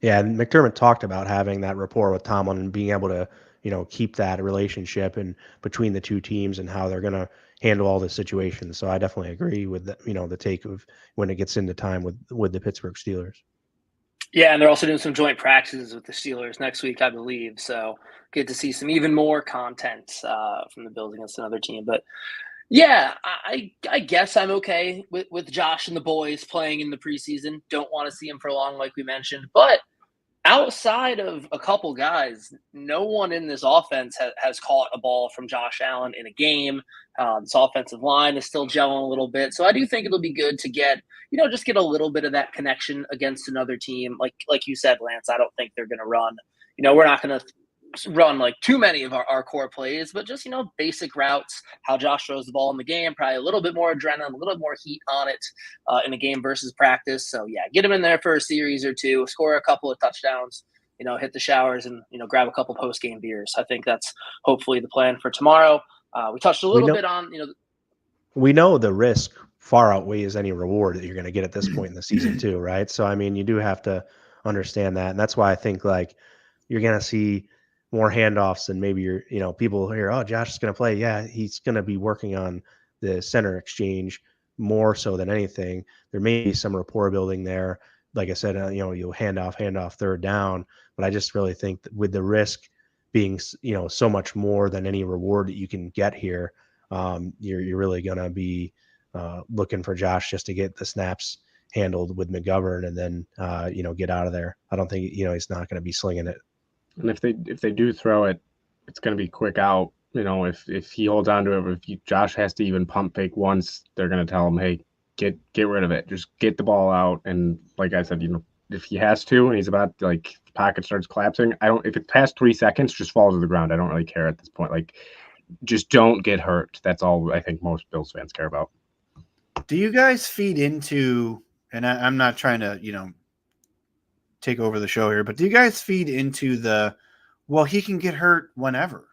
Yeah, and McDermott talked about having that rapport with Tomlin and being able to, keep that relationship and between the two teams and how they're going to handle all the situations. So I definitely agree with the take of when it gets into time with the Pittsburgh Steelers. Yeah, and they're also doing some joint practices with the Steelers next week, I believe. So good to see some even more content from the Bills against another team. But yeah, I guess I'm okay with Josh and the boys playing in the preseason. Don't want to see him for long, like we mentioned. But outside of a couple guys, no one in this offense has caught a ball from Josh Allen in a game. This offensive line is still gelling a little bit. So I do think it'll be good to get, just get a little bit of that connection against another team. Like you said, Lance, I don't think they're going to run. We're not going to run like too many of our core plays, but just, basic routes, how Josh throws the ball in the game, probably a little bit more adrenaline, a little more heat on it in a game versus practice. So yeah, get him in there for a series or two, score a couple of touchdowns, hit the showers and, grab a couple post-game beers. I think that's hopefully the plan for tomorrow. We touched a little bit on, we know the risk far outweighs any reward that you're going to get at this point in the season too, right? So, I mean, you do have to understand that. And that's why I think you're going to see more handoffs than maybe people hear, oh, Josh is going to play. Yeah, he's going to be working on the center exchange more so than anything. There may be some rapport building there. Like I said, you'll hand off third down. But I just really think that with the risk being, so much more than any reward that you can get here, you're really going to be looking for Josh just to get the snaps handled with McGovern and then, get out of there. I don't think, he's not going to be slinging it. And if they do throw it, it's going to be quick out. If he holds on to it, if Josh has to even pump fake once, they're going to tell him, hey, get rid of it. Just get the ball out. And like I said, if he has to and he's about the pocket starts collapsing, if it's past 3 seconds, just fall to the ground. I don't really care at this point. Just don't get hurt. That's all I think most Bills fans care about. Do you guys feed into, and I'm not trying to, take over the show here, but do you guys feed into well, he can get hurt whenever.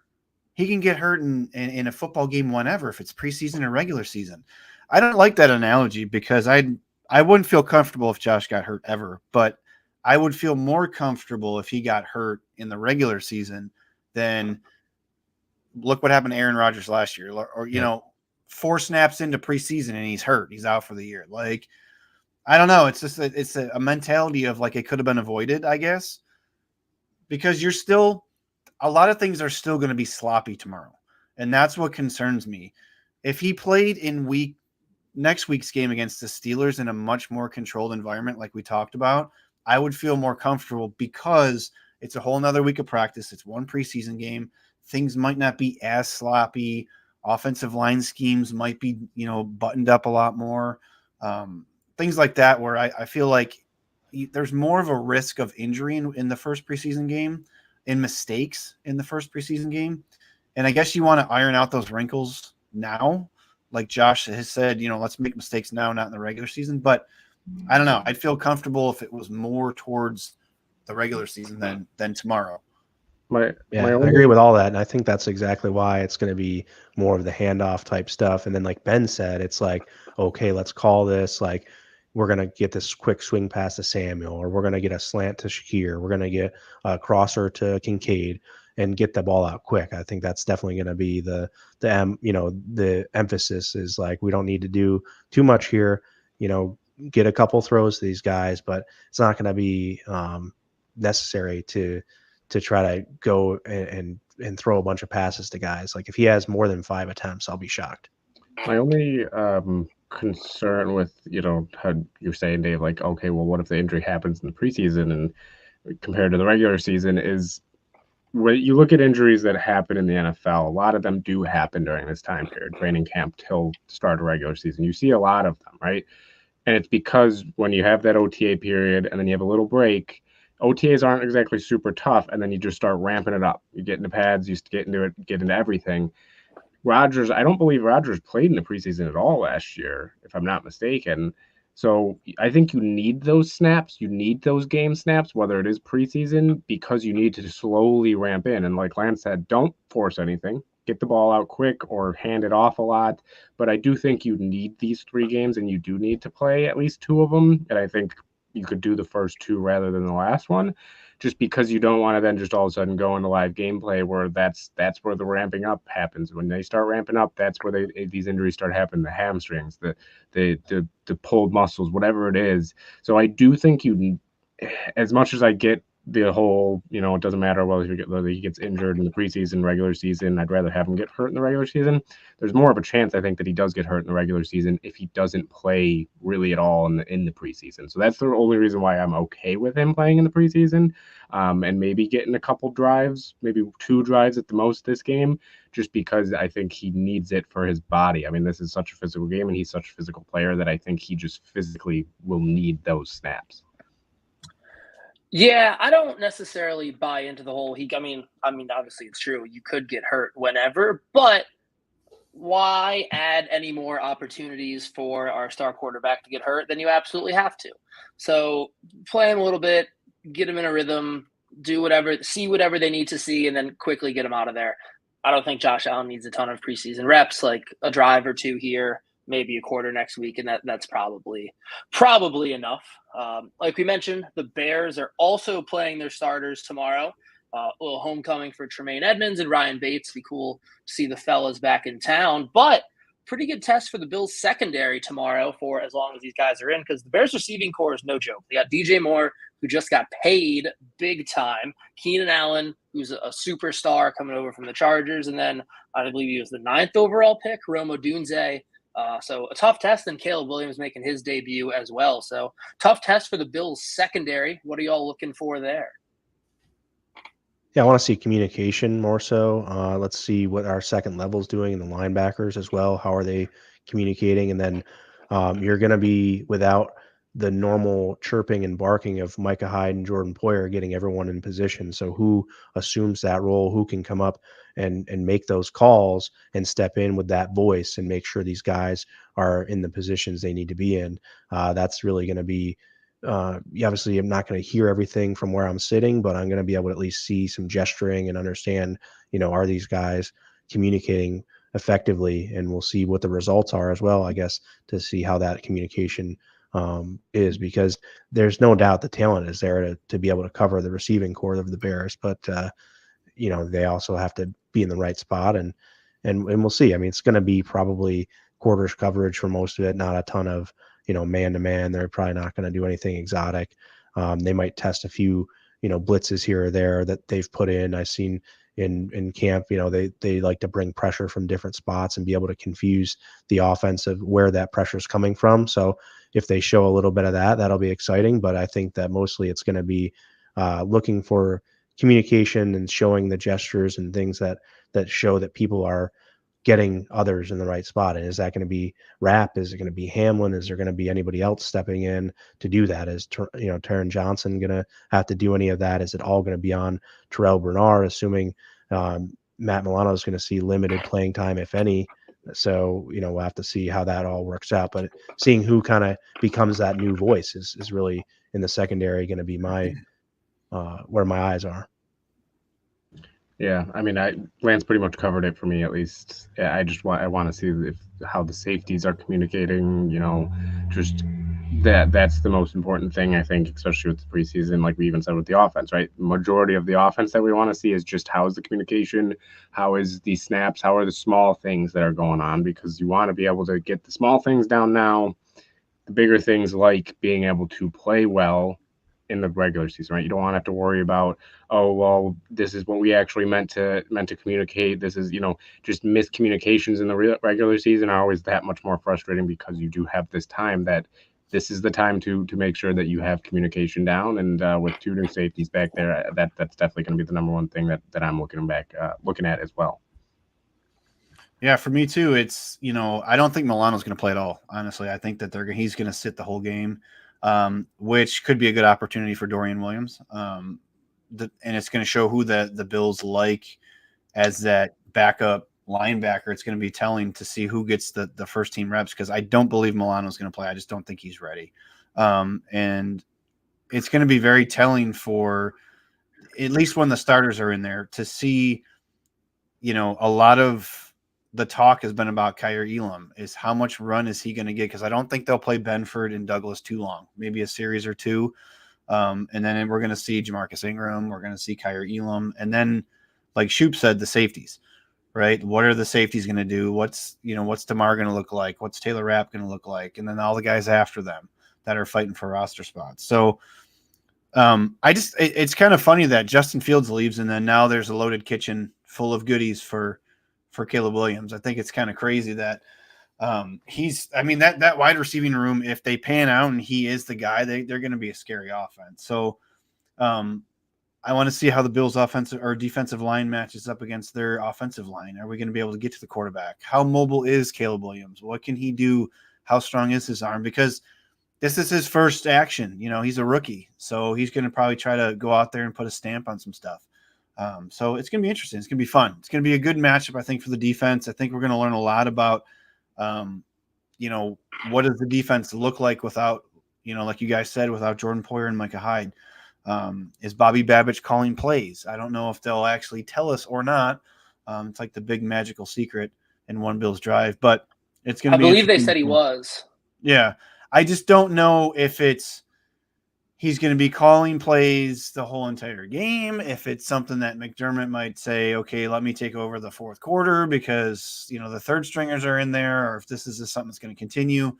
He can get hurt in a football game whenever, if it's preseason or regular season. I don't like that analogy because I wouldn't feel comfortable if Josh got hurt ever, but I would feel more comfortable if he got hurt in the regular season than look what happened to Aaron Rodgers last year, or 4 snaps into preseason and he's hurt. He's out for the year. Like, I don't know. It's just it's a mentality of like it could have been avoided, I guess, because a lot of things are still going to be sloppy tomorrow, and that's what concerns me. If he played in next week's game against the Steelers in a much more controlled environment, like we talked about, I would feel more comfortable because it's a whole nother week of practice. It's one preseason game. Things might not be as sloppy. Offensive line schemes might be, buttoned up a lot more. Things like that, where I feel like there's more of a risk of injury in the first preseason game, in mistakes in the first preseason game. And I guess you want to iron out those wrinkles now. Like Josh has said, let's make mistakes now, not in the regular season. But I don't know. I'd feel comfortable if it was more towards the regular season than tomorrow. I agree with all that. And I think that's exactly why it's going to be more of the handoff type stuff. And then like Ben said, it's like, okay, let's call this. Like, we're going to get this quick swing pass to Samuel, or we're going to get a slant to Shakir. We're going to get a crosser to Kincaid and get the ball out quick. I think that's definitely going to be the emphasis is like, we don't need to do too much here, get a couple throws to these guys, but it's not going to be necessary to try to go and throw a bunch of passes to guys. Like, if he has more than 5 attempts, I'll be shocked. My only concern with, how you're saying, Dave, like, okay, well, what if the injury happens in the preseason and compared to the regular season is when you look at injuries that happen in the NFL, a lot of them do happen during this time period, training camp till start of regular season. You see a lot of them, right? And it's because when you have that OTA period and then you have a little break, OTAs aren't exactly super tough, and then you just start ramping it up. You get into pads, you get into it, get into everything. Rodgers, I don't believe Rodgers played in the preseason at all last year, if I'm not mistaken. So I think you need those snaps. You need those game snaps, whether it is preseason, because you need to slowly ramp in. And like Lance said, don't force anything. Get the ball out quick or hand it off a lot. But I do think you need these 3 games, and you do need to play at least 2 of them. And I think you could do the first 2 rather than the last one, just because you don't want to then just all of a sudden go into live gameplay where that's where the ramping up happens. When they start ramping up, that's where these injuries start happening, the hamstrings, the pulled muscles, whatever it is. So I do think as much as I get the whole, it doesn't matter whether he gets injured in the preseason, regular season, I'd rather have him get hurt in the regular season. There's more of a chance, I think, that he does get hurt in the regular season if he doesn't play really at all in the preseason. So that's the only reason why I'm okay with him playing in the preseason, and maybe getting a couple drives, maybe 2 drives at the most this game, just because I think he needs it for his body. I mean, this is such a physical game, and he's such a physical player that I think he just physically will need those snaps. Yeah, I don't necessarily buy into the whole I mean, obviously it's true. You could get hurt whenever, but why add any more opportunities for our star quarterback to get hurt than you absolutely have to? So play him a little bit, get him in a rhythm, do whatever, see whatever they need to see, and then quickly get him out of there. I don't think Josh Allen needs a ton of preseason reps, like a drive or 2 here, maybe a quarter next week, and that's probably enough. Like we mentioned, the Bears are also playing their starters tomorrow. A little homecoming for Tremaine Edmonds and Ryan Bates. Be cool to see the fellas back in town. But pretty good test for the Bills secondary tomorrow for as long as these guys are in, because the Bears receiving core is no joke. They got DJ Moore, who just got paid big time. Keenan Allen, who's a superstar coming over from the Chargers. And then I believe he was the 9th overall pick, Rome Odunze. So a tough test, and Caleb Williams making his debut as well. So tough test for the Bills secondary. What are y'all looking for there? Yeah, I want to see communication more so. Let's see what our second level is doing, and the linebackers as well. How are they communicating? And then you're going to be without the normal chirping and barking of Micah Hyde and Jordan Poyer, getting everyone in position. So who assumes that role? Who can come up and make those calls and step in with that voice and make sure these guys are in the positions they need to be in? That's really going to be obviously I'm not going to hear everything from where I'm sitting, but I'm going to be able to at least see some gesturing and understand, are these guys communicating effectively, and we'll see what the results are as well, I guess, to see how that communication is, because there's no doubt the talent is there to be able to cover the receiving core of the Bears, but they also have to be in the right spot, and we'll see. I mean, it's going to be probably quarters coverage for most of it, not a ton of man to man. They're probably not going to do anything exotic. They might test a few blitzes here or there that they've put in. I've seen in camp, they like to bring pressure from different spots and be able to confuse the offense of where that pressure is coming from. So if they show a little bit of that, that'll be exciting. But I think that mostly it's going to be looking for communication and showing the gestures and things that show that people are getting others in the right spot. And is that going to be Rapp? Is it going to be Hamlin? Is there going to be anybody else stepping in to do that? Is Taron Johnson going to have to do any of that? Is it all going to be on Terrell Bernard, assuming Matt Milano is going to see limited playing time, if any? So, we'll have to see how that all works out. But seeing who kind of becomes that new voice is really in the secondary going to be my where my eyes are. Yeah, I mean, Lance pretty much covered it for me, at least. Yeah, I want to see how the safeties are communicating. Just that's the most important thing, I think, especially with the preseason. Like we even said with the offense, right? Majority of the offense that we want to see is just how is the communication, how is the snaps, how are the small things that are going on, because you want to be able to get the small things down now. The bigger things, like being able to play well in the regular season, right? You don't want to have to worry about, oh, well, this is what we actually meant to communicate. This is, just miscommunications in the regular season are always that much more frustrating, because you do have this time that this is the time to make sure that you have communication down. And with two new safeties back there, that's definitely going to be the number one thing that I'm looking at as well. Yeah, for me too. It's I don't think Milano's going to play at all. Honestly, I think that he's going to sit the whole game. Which could be a good opportunity for Dorian Williams. And it's going to show who the Bills like as that backup linebacker. It's going to be telling to see who gets the first team reps, because I don't believe Milano's going to play. I just don't think he's ready. And it's going to be very telling for, at least when the starters are in there, to see, a lot of the talk has been about Kyer Elam, is how much run is he going to get? Because I don't think they'll play Benford and Douglas too long, maybe a series or two. And then we're going to see Jamarcus Ingram. We're going to see Kyer Elam. And then, like Shoop said, the safeties, right? What are the safeties going to do? What's DeMar going to look like? What's Taylor Rapp going to look like? And then all the guys after them that are fighting for roster spots. So it's kind of funny that Justin Fields leaves, and then now there's a loaded kitchen full of goodies for Caleb Williams. I think it's kind of crazy that that wide receiving room, if they pan out and he is the guy, they're going to be a scary offense. So I want to see how the Bills' offensive or defensive line matches up against their offensive line. Are we going to be able to get to the quarterback? How mobile is Caleb Williams? What can he do? How strong is his arm? Because this is his first action. He's a rookie, so he's going to probably try to go out there and put a stamp on some stuff. So it's going to be interesting. It's going to be fun. It's going to be a good matchup, I think, for the defense. I think we're going to learn a lot about, what does the defense look like without, like you guys said, without Jordan Poyer and Micah Hyde. Is Bobby Babich calling plays? I don't know if they'll actually tell us or not. It's like the big magical secret in One Bills Drive, but it's going to be. I believe they said he was. Yeah. I just don't know if he's going to be calling plays the whole entire game. If it's something that McDermott might say, okay, let me take over the fourth quarter because, the third stringers are in there, or if this is just something that's going to continue.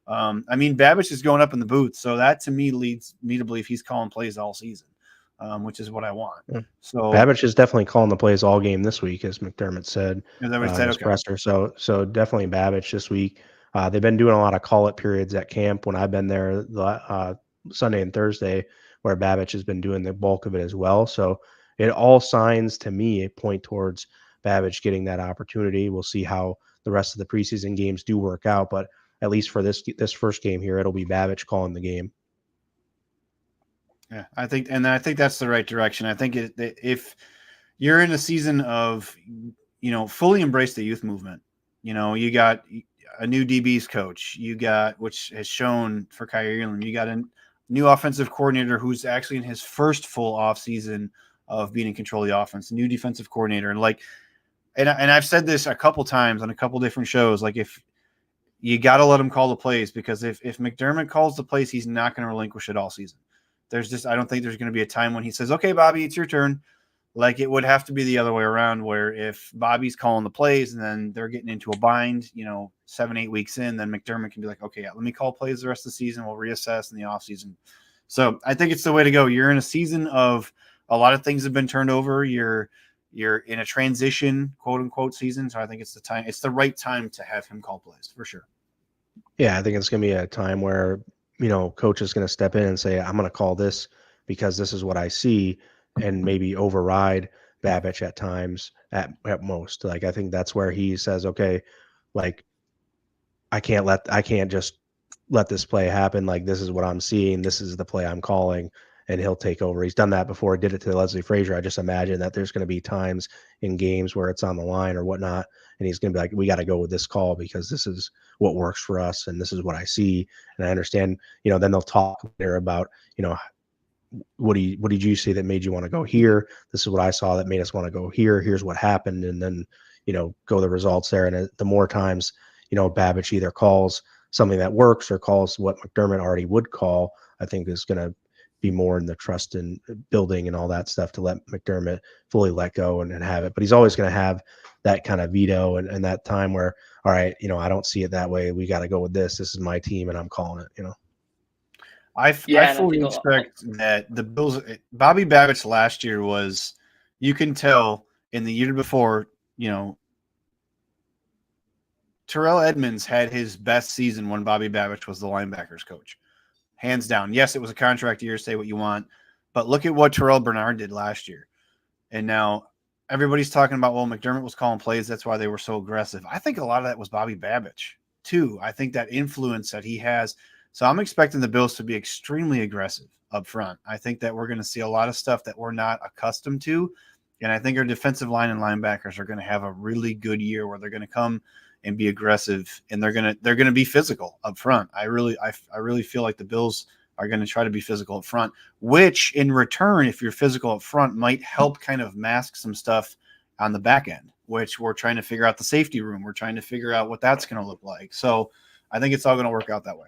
Babich is going up in the booth. So that to me leads me to believe he's calling plays all season, which is what I want. Yeah. So Babich is definitely calling the plays all game this week, as McDermott said. Is that what he said? His Okay. presser. So definitely Babich this week. They've been doing a lot of call-it periods at camp when I've been there Sunday and Thursday, where Babich has been doing the bulk of it as well. So it all signs to me point towards Babich getting that opportunity. We'll see how the rest of the preseason games do work out, but at least for this first game here, it'll be Babich calling the game. Yeah, I think that's the right direction. I think if you're in a season of, fully embrace the youth movement, you got a new DB's coach, which has shown for Kyer Elam, you got new offensive coordinator who's actually in his first full off season of being in control of the offense, new defensive coordinator. And I've said this a couple times on a couple different shows, like if you got to let him call the plays, because if McDermott calls the plays, he's not going to relinquish it all season. I don't think there's going to be a time when he says, okay, Bobby, it's your turn. Like it would have to be the other way around, where if Bobby's calling the plays and then they're getting into a bind, 7-8 weeks in, then McDermott can be like, okay, yeah, let me call plays the rest of the season. We'll reassess in the offseason. So I think it's the way to go. You're in a season of a lot of things have been turned over. You're in a transition, quote unquote, season. So I think it's the right time to have him call plays for sure. Yeah, I think it's going to be a time where, coach is going to step in and say, I'm going to call this because this is what I see, and maybe override Babich at times at most. Like, I think that's where he says, okay, like, I can't just let this play happen. Like, this is what I'm seeing. This is the play I'm calling, and he'll take over. He's done that before. He did it to Leslie Frazier. I just imagine that there's going to be times in games where it's on the line or whatnot, and he's going to be like, we got to go with this call because this is what works for us, and this is what I see. And I understand, then they'll talk there about, what did you see that made you want to go here? This is what I saw that made us want to go here. Here's what happened. And then, go the results there. And the more times, Babich either calls something that works or calls what McDermott already would call, I think is going to be more in the trust and building and all that stuff to let McDermott fully let go and have it. But he's always going to have that kind of veto and that time where, all right, I don't see it that way. We got to go with this. This is my team and I'm calling it, I fully expect that the Bills, Bobby Babich last year was, you can tell in the year before, Terrell Edmonds had his best season when Bobby Babich was the linebackers coach. Hands down. Yes, it was a contract year, say what you want, but look at what Terrell Bernard did last year. And now everybody's talking about, well, McDermott was calling plays. That's why they were so aggressive. I think a lot of that was Bobby Babich too. I think that influence that he has. So I'm expecting the Bills to be extremely aggressive up front. I think that we're going to see a lot of stuff that we're not accustomed to. And I think our defensive line and linebackers are going to have a really good year where they're going to come and be aggressive, and they're going to be physical up front. I really feel like the Bills are going to try to be physical up front, which in return, if you're physical up front, might help kind of mask some stuff on the back end, which we're trying to figure out the safety room. We're trying to figure out what that's going to look like. So I think it's all going to work out that way.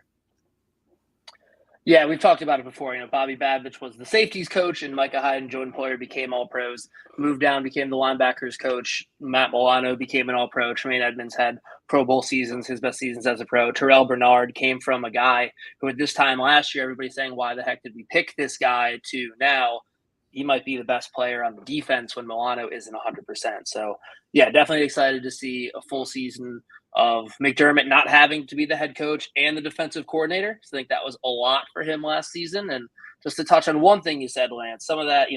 Yeah, we've talked about it before. Bobby Babich was the safeties coach, and Micah Hyde and Jordan Poyer became All-Pros. Moved down, became the linebackers coach. Matt Milano became an All-Pro. Tremaine Edmonds had Pro Bowl seasons, his best seasons as a pro. Terrell Bernard came from a guy who at this time last year, everybody's saying, why the heck did we pick this guy, to now he might be the best player on the defense when Milano isn't 100%. So, yeah, definitely excited to see a full season of McDermott not having to be the head coach and the defensive coordinator. So I think that was a lot for him last season. And just to touch on one thing you said, Lance, some of that,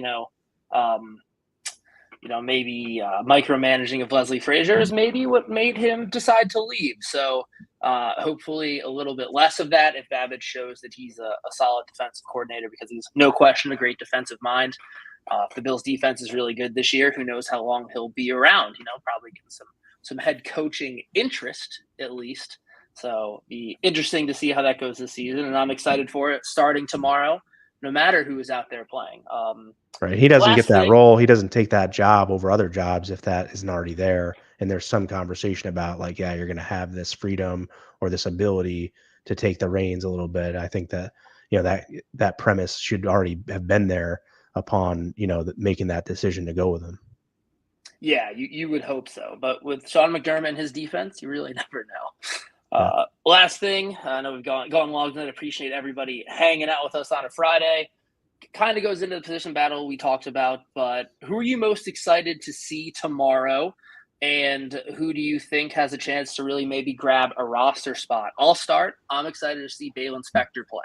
maybe micromanaging of Leslie Frazier is maybe what made him decide to leave. So hopefully a little bit less of that if Babich shows that he's a solid defensive coordinator, because he's no question a great defensive mind. If the Bills defense is really good this year, who knows how long he'll be around, probably getting some head coaching interest at least. So be interesting to see how that goes this season. And I'm excited for it starting tomorrow, no matter who is out there playing. Right. He doesn't get that role. He doesn't take that job over other jobs if that isn't already there. And there's some conversation about like, yeah, you're going to have this freedom or this ability to take the reins a little bit. I think that, that premise should already have been there upon, making that decision to go with him. Yeah, you would hope so. But with Sean McDermott and his defense, you really never know. Last thing, I know we've gone long tonight. Appreciate everybody hanging out with us on a Friday. Kind of goes into the position battle we talked about, but who are you most excited to see tomorrow? And who do you think has a chance to really maybe grab a roster spot? I'll start. I'm excited to see Balen Spector play.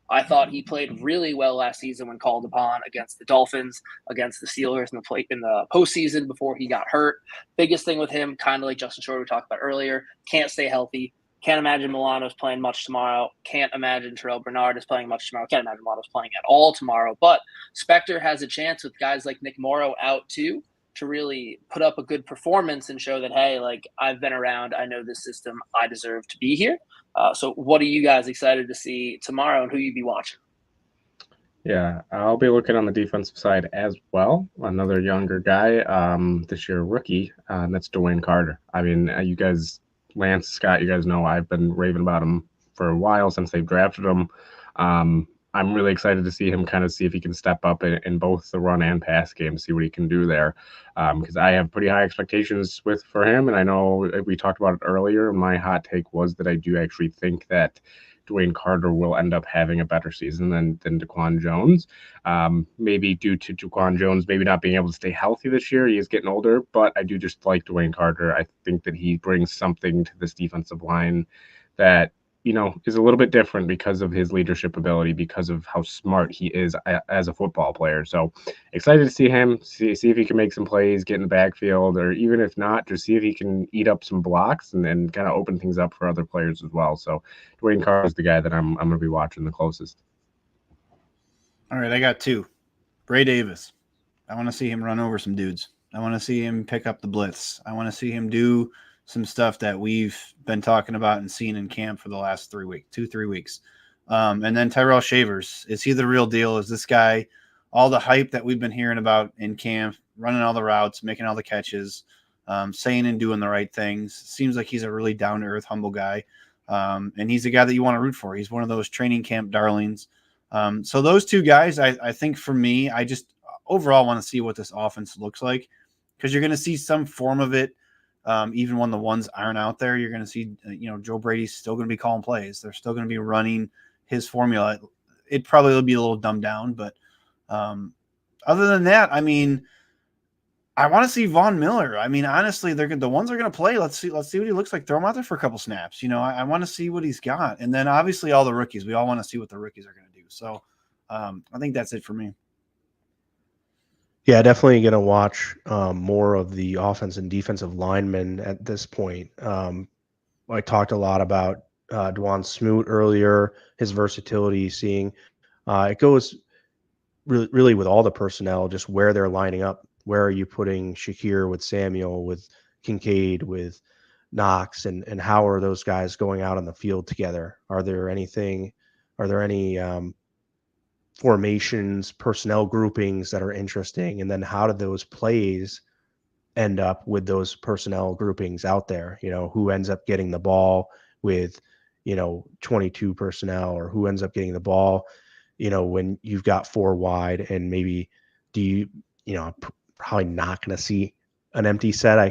I thought he played really well last season when called upon against the Dolphins, against the Steelers in the postseason before he got hurt. Biggest thing with him, kind of like Justin Short we talked about earlier, can't stay healthy. Can't imagine Milano's playing much tomorrow. Can't imagine Terrell Bernard is playing much tomorrow. Can't imagine Milano's playing at all tomorrow. But Spector has a chance with guys like Nick Morrow out too to really put up a good performance and show that, hey, like I've been around. I know this system. I deserve to be here. So what are you guys excited to see tomorrow and who you'd be watching? Yeah, I'll be looking on the defensive side as well. Another younger guy, this year rookie, and that's Dwayne Carter. I mean, you guys, Lance, Scott, you guys know I've been raving about him for a while since they've drafted him. I'm really excited to see him kind of see if he can step up in both the run and pass game, see what he can do there. Because I have pretty high expectations for him, and I know we talked about it earlier. My hot take was that I do actually think that Dwayne Carter will end up having a better season than Daquan Jones. Maybe due to Daquan Jones maybe not being able to stay healthy this year. He is getting older, but I do just like Dwayne Carter. I think that he brings something to this defensive line that is a little bit different because of his leadership ability, because of how smart he is as a football player. So excited to see him, see if he can make some plays, get in the backfield, or even if not, just see if he can eat up some blocks and kind of open things up for other players as well. So Dwayne Carter is the guy that I'm going to be watching the closest. All right, I got two. Bray Davis. I want to see him run over some dudes. I want to see him pick up the blitz. I want to see him do some stuff that we've been talking about and seen in camp for the last 3 weeks. And then Tyrell Shavers. Is he the real deal? Is this guy all the hype that we've been hearing about in camp, running all the routes, making all the catches, saying and doing the right things? Seems like he's a really down-to-earth, humble guy. And he's a guy that you want to root for. He's one of those training camp darlings. So those two guys, I think for me, I just overall want to see what this offense looks like, because you're going to see some form of it. Even when the ones aren't out there, you're going to see, Joe Brady's still going to be calling plays. They're still going to be running his formula. It probably will be a little dumbed down, but other than that, I mean, I want to see Von Miller. I mean, honestly, the ones are going to play. Let's see what he looks like. Throw him out there for a couple snaps. I want to see what he's got. And then obviously all the rookies. We all want to see what the rookies are going to do. So I think that's it for me. Yeah, definitely going to watch more of the offense and defensive linemen at this point. I talked a lot about Dwan Smoot earlier, his versatility, seeing it goes really with all the personnel, just where they're lining up. Where are you putting Shakir with Samuel, with Kincaid, with Knox, and how are those guys going out on the field together? Are there any formations, personnel groupings that are interesting? And then how do those plays end up with those personnel groupings out there? Who ends up getting the ball with 22 personnel, or who ends up getting the ball when you've got 4 wide, and maybe probably not going to see an empty set, I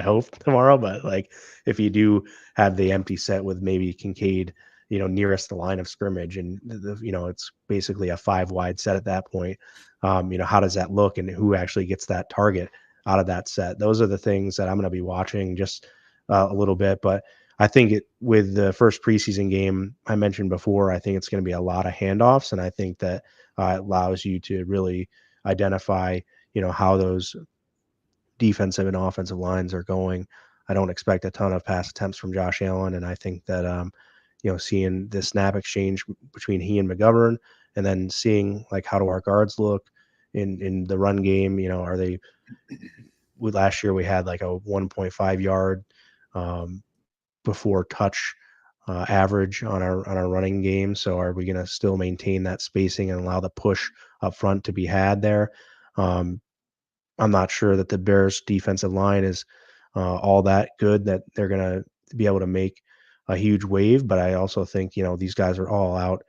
hope tomorrow, but like if you do have the empty set with maybe Kincaid nearest the line of scrimmage, and it's basically a 5 wide set at that point. How does that look, and who actually gets that target out of that set? Those are the things that I'm going to be watching just a little bit. But I think with the first preseason game I mentioned before, I think it's going to be a lot of handoffs, and I think that it allows you to really identify how those defensive and offensive lines are going. I don't expect a ton of pass attempts from Josh Allen, and I think that seeing the snap exchange between he and McGovern, and then seeing like how do our guards look in the run game. Are they? Last year we had like a 1.5 yard before touch average on our running game. So are we going to still maintain that spacing and allow the push up front to be had there? I'm not sure that the Bears defensive line is all that good that they're going to be able to make a huge wave, but I also think these guys are all out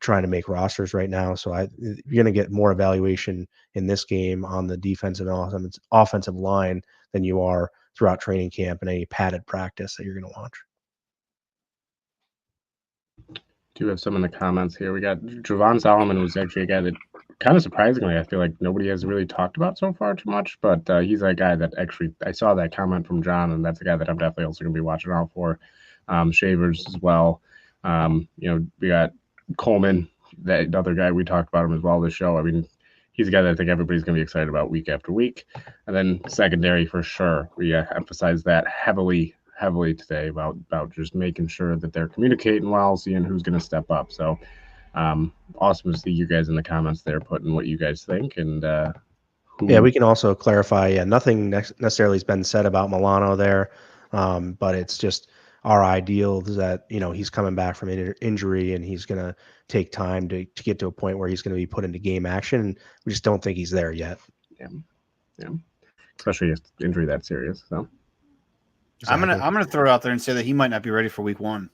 trying to make rosters right now. So you're going to get more evaluation in this game on the defensive and offensive line than you are throughout training camp and any padded practice that you're going to watch. Do have some in the comments here. We got Javon Solomon was actually a guy that kind of surprisingly I feel like nobody has really talked about so far too much, but he's a guy that actually I saw that comment from John, and that's a guy that I'm definitely also going to be watching out for. Shavers as well. We got Coleman, that other guy, we talked about him as well this show. I mean, he's a guy that I think everybody's going to be excited about week after week. And then secondary for sure. We emphasize that heavily today about just making sure that they're communicating well, seeing who's going to step up. So awesome to see you guys in the comments there putting what you guys think. And we can also clarify, nothing necessarily has been said about Milano there, but it's just our ideal is that, he's coming back from injury and he's going to take time to get to a point where he's going to be put into game action. And we just don't think he's there yet. Yeah. Especially if injury that serious. So exactly. I'm gonna throw it out there and say that he might not be ready for week 1.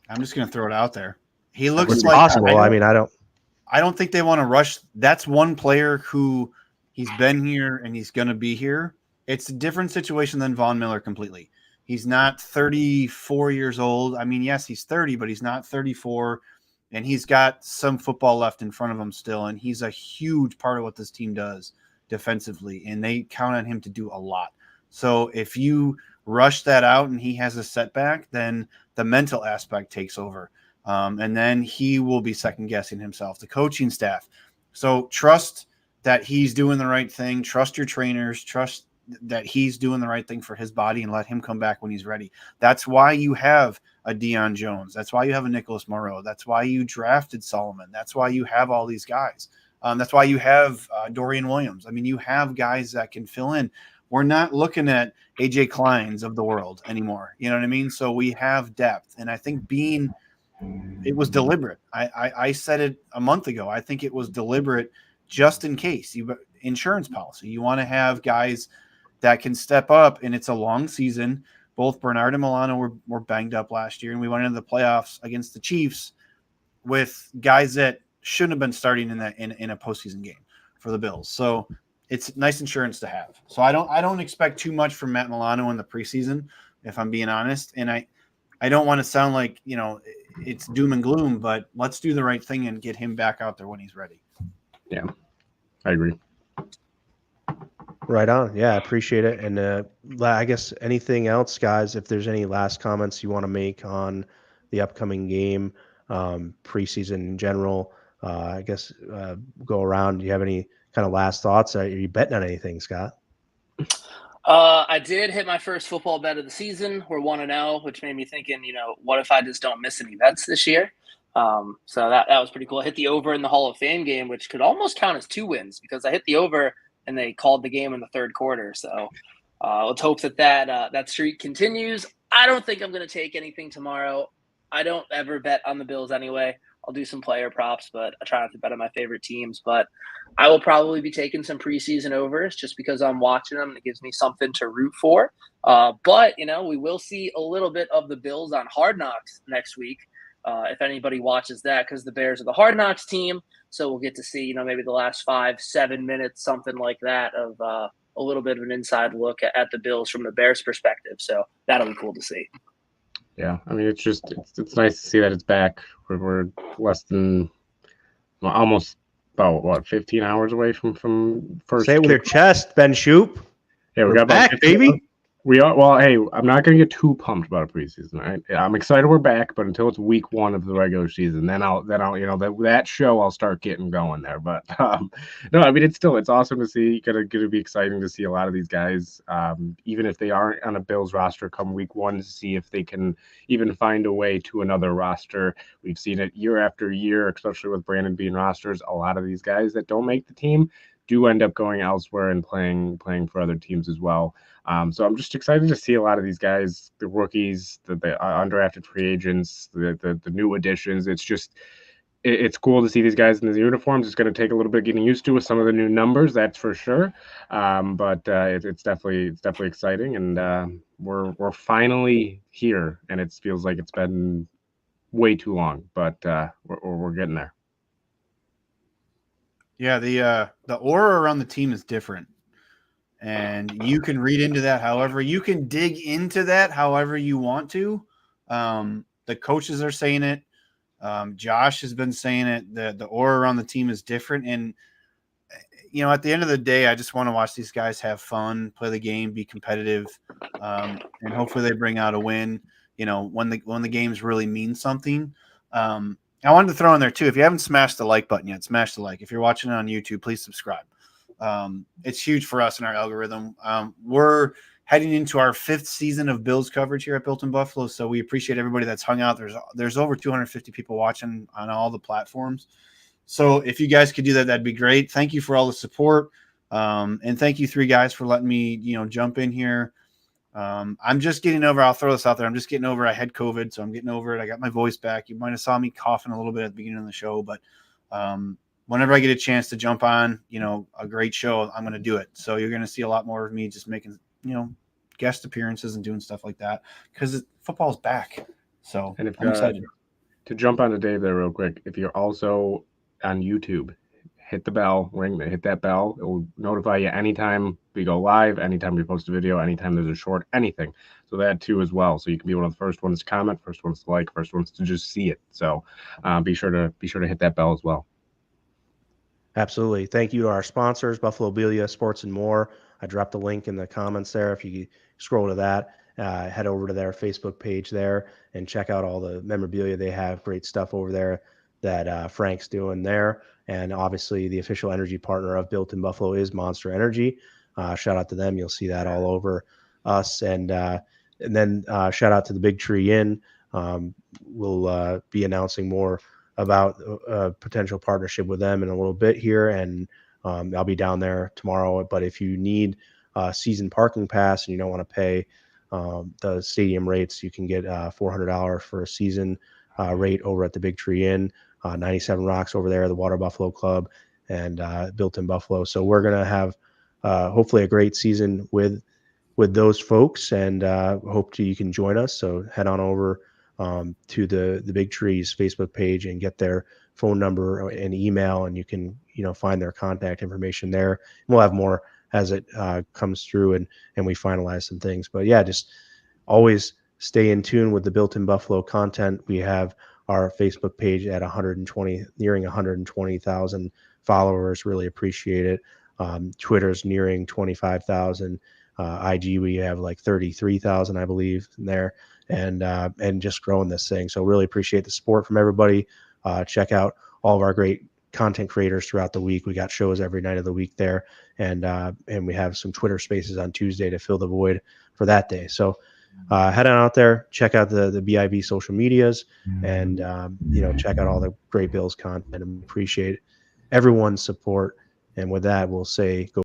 I'm just gonna throw it out there. He looks it's like possible. I don't think they want to rush. That's one player who he's been here and he's going to be here. It's a different situation than Von Miller completely. He's not 34 years old. I mean, yes, he's 30, but he's not 34. And he's got some football left in front of him still. And he's a huge part of what this team does defensively. And they count on him to do a lot. So if you rush that out and he has a setback, then the mental aspect takes over. And then he will be second guessing himself, the coaching staff. So trust that he's doing the right thing. Trust your trainers. Trust that he's doing the right thing for his body and let him come back when he's ready. That's why you have a Deion Jones. That's why you have a Nicholas Moreau. That's why you drafted Solomon. That's why you have all these guys. That's why you have Dorian Williams. I mean, you have guys that can fill in. We're not looking at AJ Kleins of the world anymore. You know what I mean? So we have depth. And I think it was deliberate. I said it a month ago. I think it was deliberate just in case. Insurance policy. You want to have guys that can step up, and it's a long season. Both Bernard and Milano were banged up last year, and we went into the playoffs against the Chiefs with guys that shouldn't have been starting in a postseason game for the Bills. So it's nice insurance to have. So I don't expect too much from Matt Milano in the preseason, if I'm being honest. And I don't want to sound like, it's doom and gloom, but let's do the right thing and get him back out there when he's ready. Yeah, I agree. Right on. Yeah, I appreciate it. And I guess anything else, guys, if there's any last comments you want to make on the upcoming game, preseason in general, I guess go around. Do you have any kind of last thoughts? Are you betting on anything, Scott? I did hit my first football bet of the season. We're 1-0, which made me thinking, what if I just don't miss any bets this year? So that was pretty cool. I hit the over in the Hall of Fame game, which could almost count as 2 wins because I hit the over and they called the game in the third quarter. So let's hope that streak continues. I don't think I'm going to take anything tomorrow. I don't ever bet on the Bills anyway. I'll do some player props, but I try not to bet on my favorite teams. But I will probably be taking some preseason overs just because I'm watching them and it gives me something to root for. But, we will see a little bit of the Bills on Hard Knocks next week. If anybody watches that, because the Bears are the Hard Knocks team. So we'll get to see, maybe the last 5-7 minutes, something like that, of a little bit of an inside look at the Bills from the Bears' perspective. So that'll be cool to see. Yeah, I mean, it's nice to see that it's back. We're less than almost about 15 hours away from first. Say it with your chest, Ben Shoop. Yeah, we're got back, baby. We are. Well, hey, I'm not going to get too pumped about a preseason. Right? I'm excited we're back, but until it's week 1 of the regular season, then I'll that show I'll start getting going there. But no, I mean it's awesome to see. Gonna be exciting to see a lot of these guys, even if they aren't on a Bills roster come week 1, to see if they can even find a way to another roster. We've seen it year after year, especially with Brandon being rosters. A lot of these guys that don't make the team do end up going elsewhere and playing for other teams as well. So I'm just excited to see a lot of these guys, the rookies, the undrafted free agents, the new additions. It's cool to see these guys in the uniforms. It's going to take a little bit getting used to with some of the new numbers, that's for sure. But it's definitely exciting, and we're finally here, and it feels like it's been way too long, but we're getting there. Yeah, the aura around the team is different. And you can read into that however you can dig into that however you want to. The coaches are saying it. Josh has been saying it. The aura around the team is different. And, at the end of the day, I just want to watch these guys have fun, play the game, be competitive, and hopefully they bring out a win, when the games really mean something. I wanted to throw in there, too, if you haven't smashed the like button yet, smash the like. If you're watching it on YouTube, please subscribe. It's huge for us in our algorithm. We're heading into our 5th season of Bills coverage here at Built in Buffalo, so we appreciate everybody that's hung out. There's over 250 people watching on all the platforms. So if you guys could do that, that'd be great. Thank you for all the support. And thank you 3 guys for letting me, jump in here. I'm just getting over. I'll throw this out there. I'm just getting over. I had COVID, so I'm getting over it. I got my voice back. You might have saw me coughing a little bit at the beginning of the show, but whenever I get a chance to jump on, a great show, I'm going to do it. So you're going to see a lot more of me just making, guest appearances and doing stuff like that because football's back. So And if I'm excited. To jump on to Dave there real quick, if you're also on YouTube, hit the bell, hit that bell. It will notify you anytime we go live, anytime we post a video, anytime there's a short, anything. So that too as well. So you can be one of the first ones to comment, first ones to like, first ones to just see it. So be sure to hit that bell as well. Absolutely. Thank you to our sponsors, Buffalobillia Sports and More. I dropped the link in the comments there. If you scroll to that, head over to their Facebook page there and check out all the memorabilia they have. Great stuff over there that Frank's doing there. And obviously, the official energy partner of Built in Buffalo is Monster Energy. Shout out to them. You'll see that all over us. And then shout out to the Big Tree Inn. We'll be announcing more about a potential partnership with them in a little bit here, and I'll be down there tomorrow. But if you need a season parking pass and you don't want to pay the stadium rates, you can get $400 for a season rate over at the Big Tree Inn, 97 Rocks over there, the Water Buffalo Club, and Built in Buffalo. So we're gonna have hopefully a great season with those folks, and hope you can join us. So head on over to the Big Trees Facebook page and get their phone number and email, and you can find their contact information there. And we'll have more as it comes through and we finalize some things. But yeah, just always stay in tune with the Built in Buffalo content. We have our Facebook page at nearing 120,000 followers. Really appreciate it. Twitter's nearing 25,000. IG, we have like 33,000, I believe, in there, and just growing this thing. So really appreciate the support from everybody. Check out all of our great content creators throughout the week. We got shows every night of the week there, and we have some Twitter Spaces on Tuesday to fill the void for that day. So head on out there, check out the BIB social medias, and check out all the great Bills content. And appreciate everyone's support. And with that, we'll say go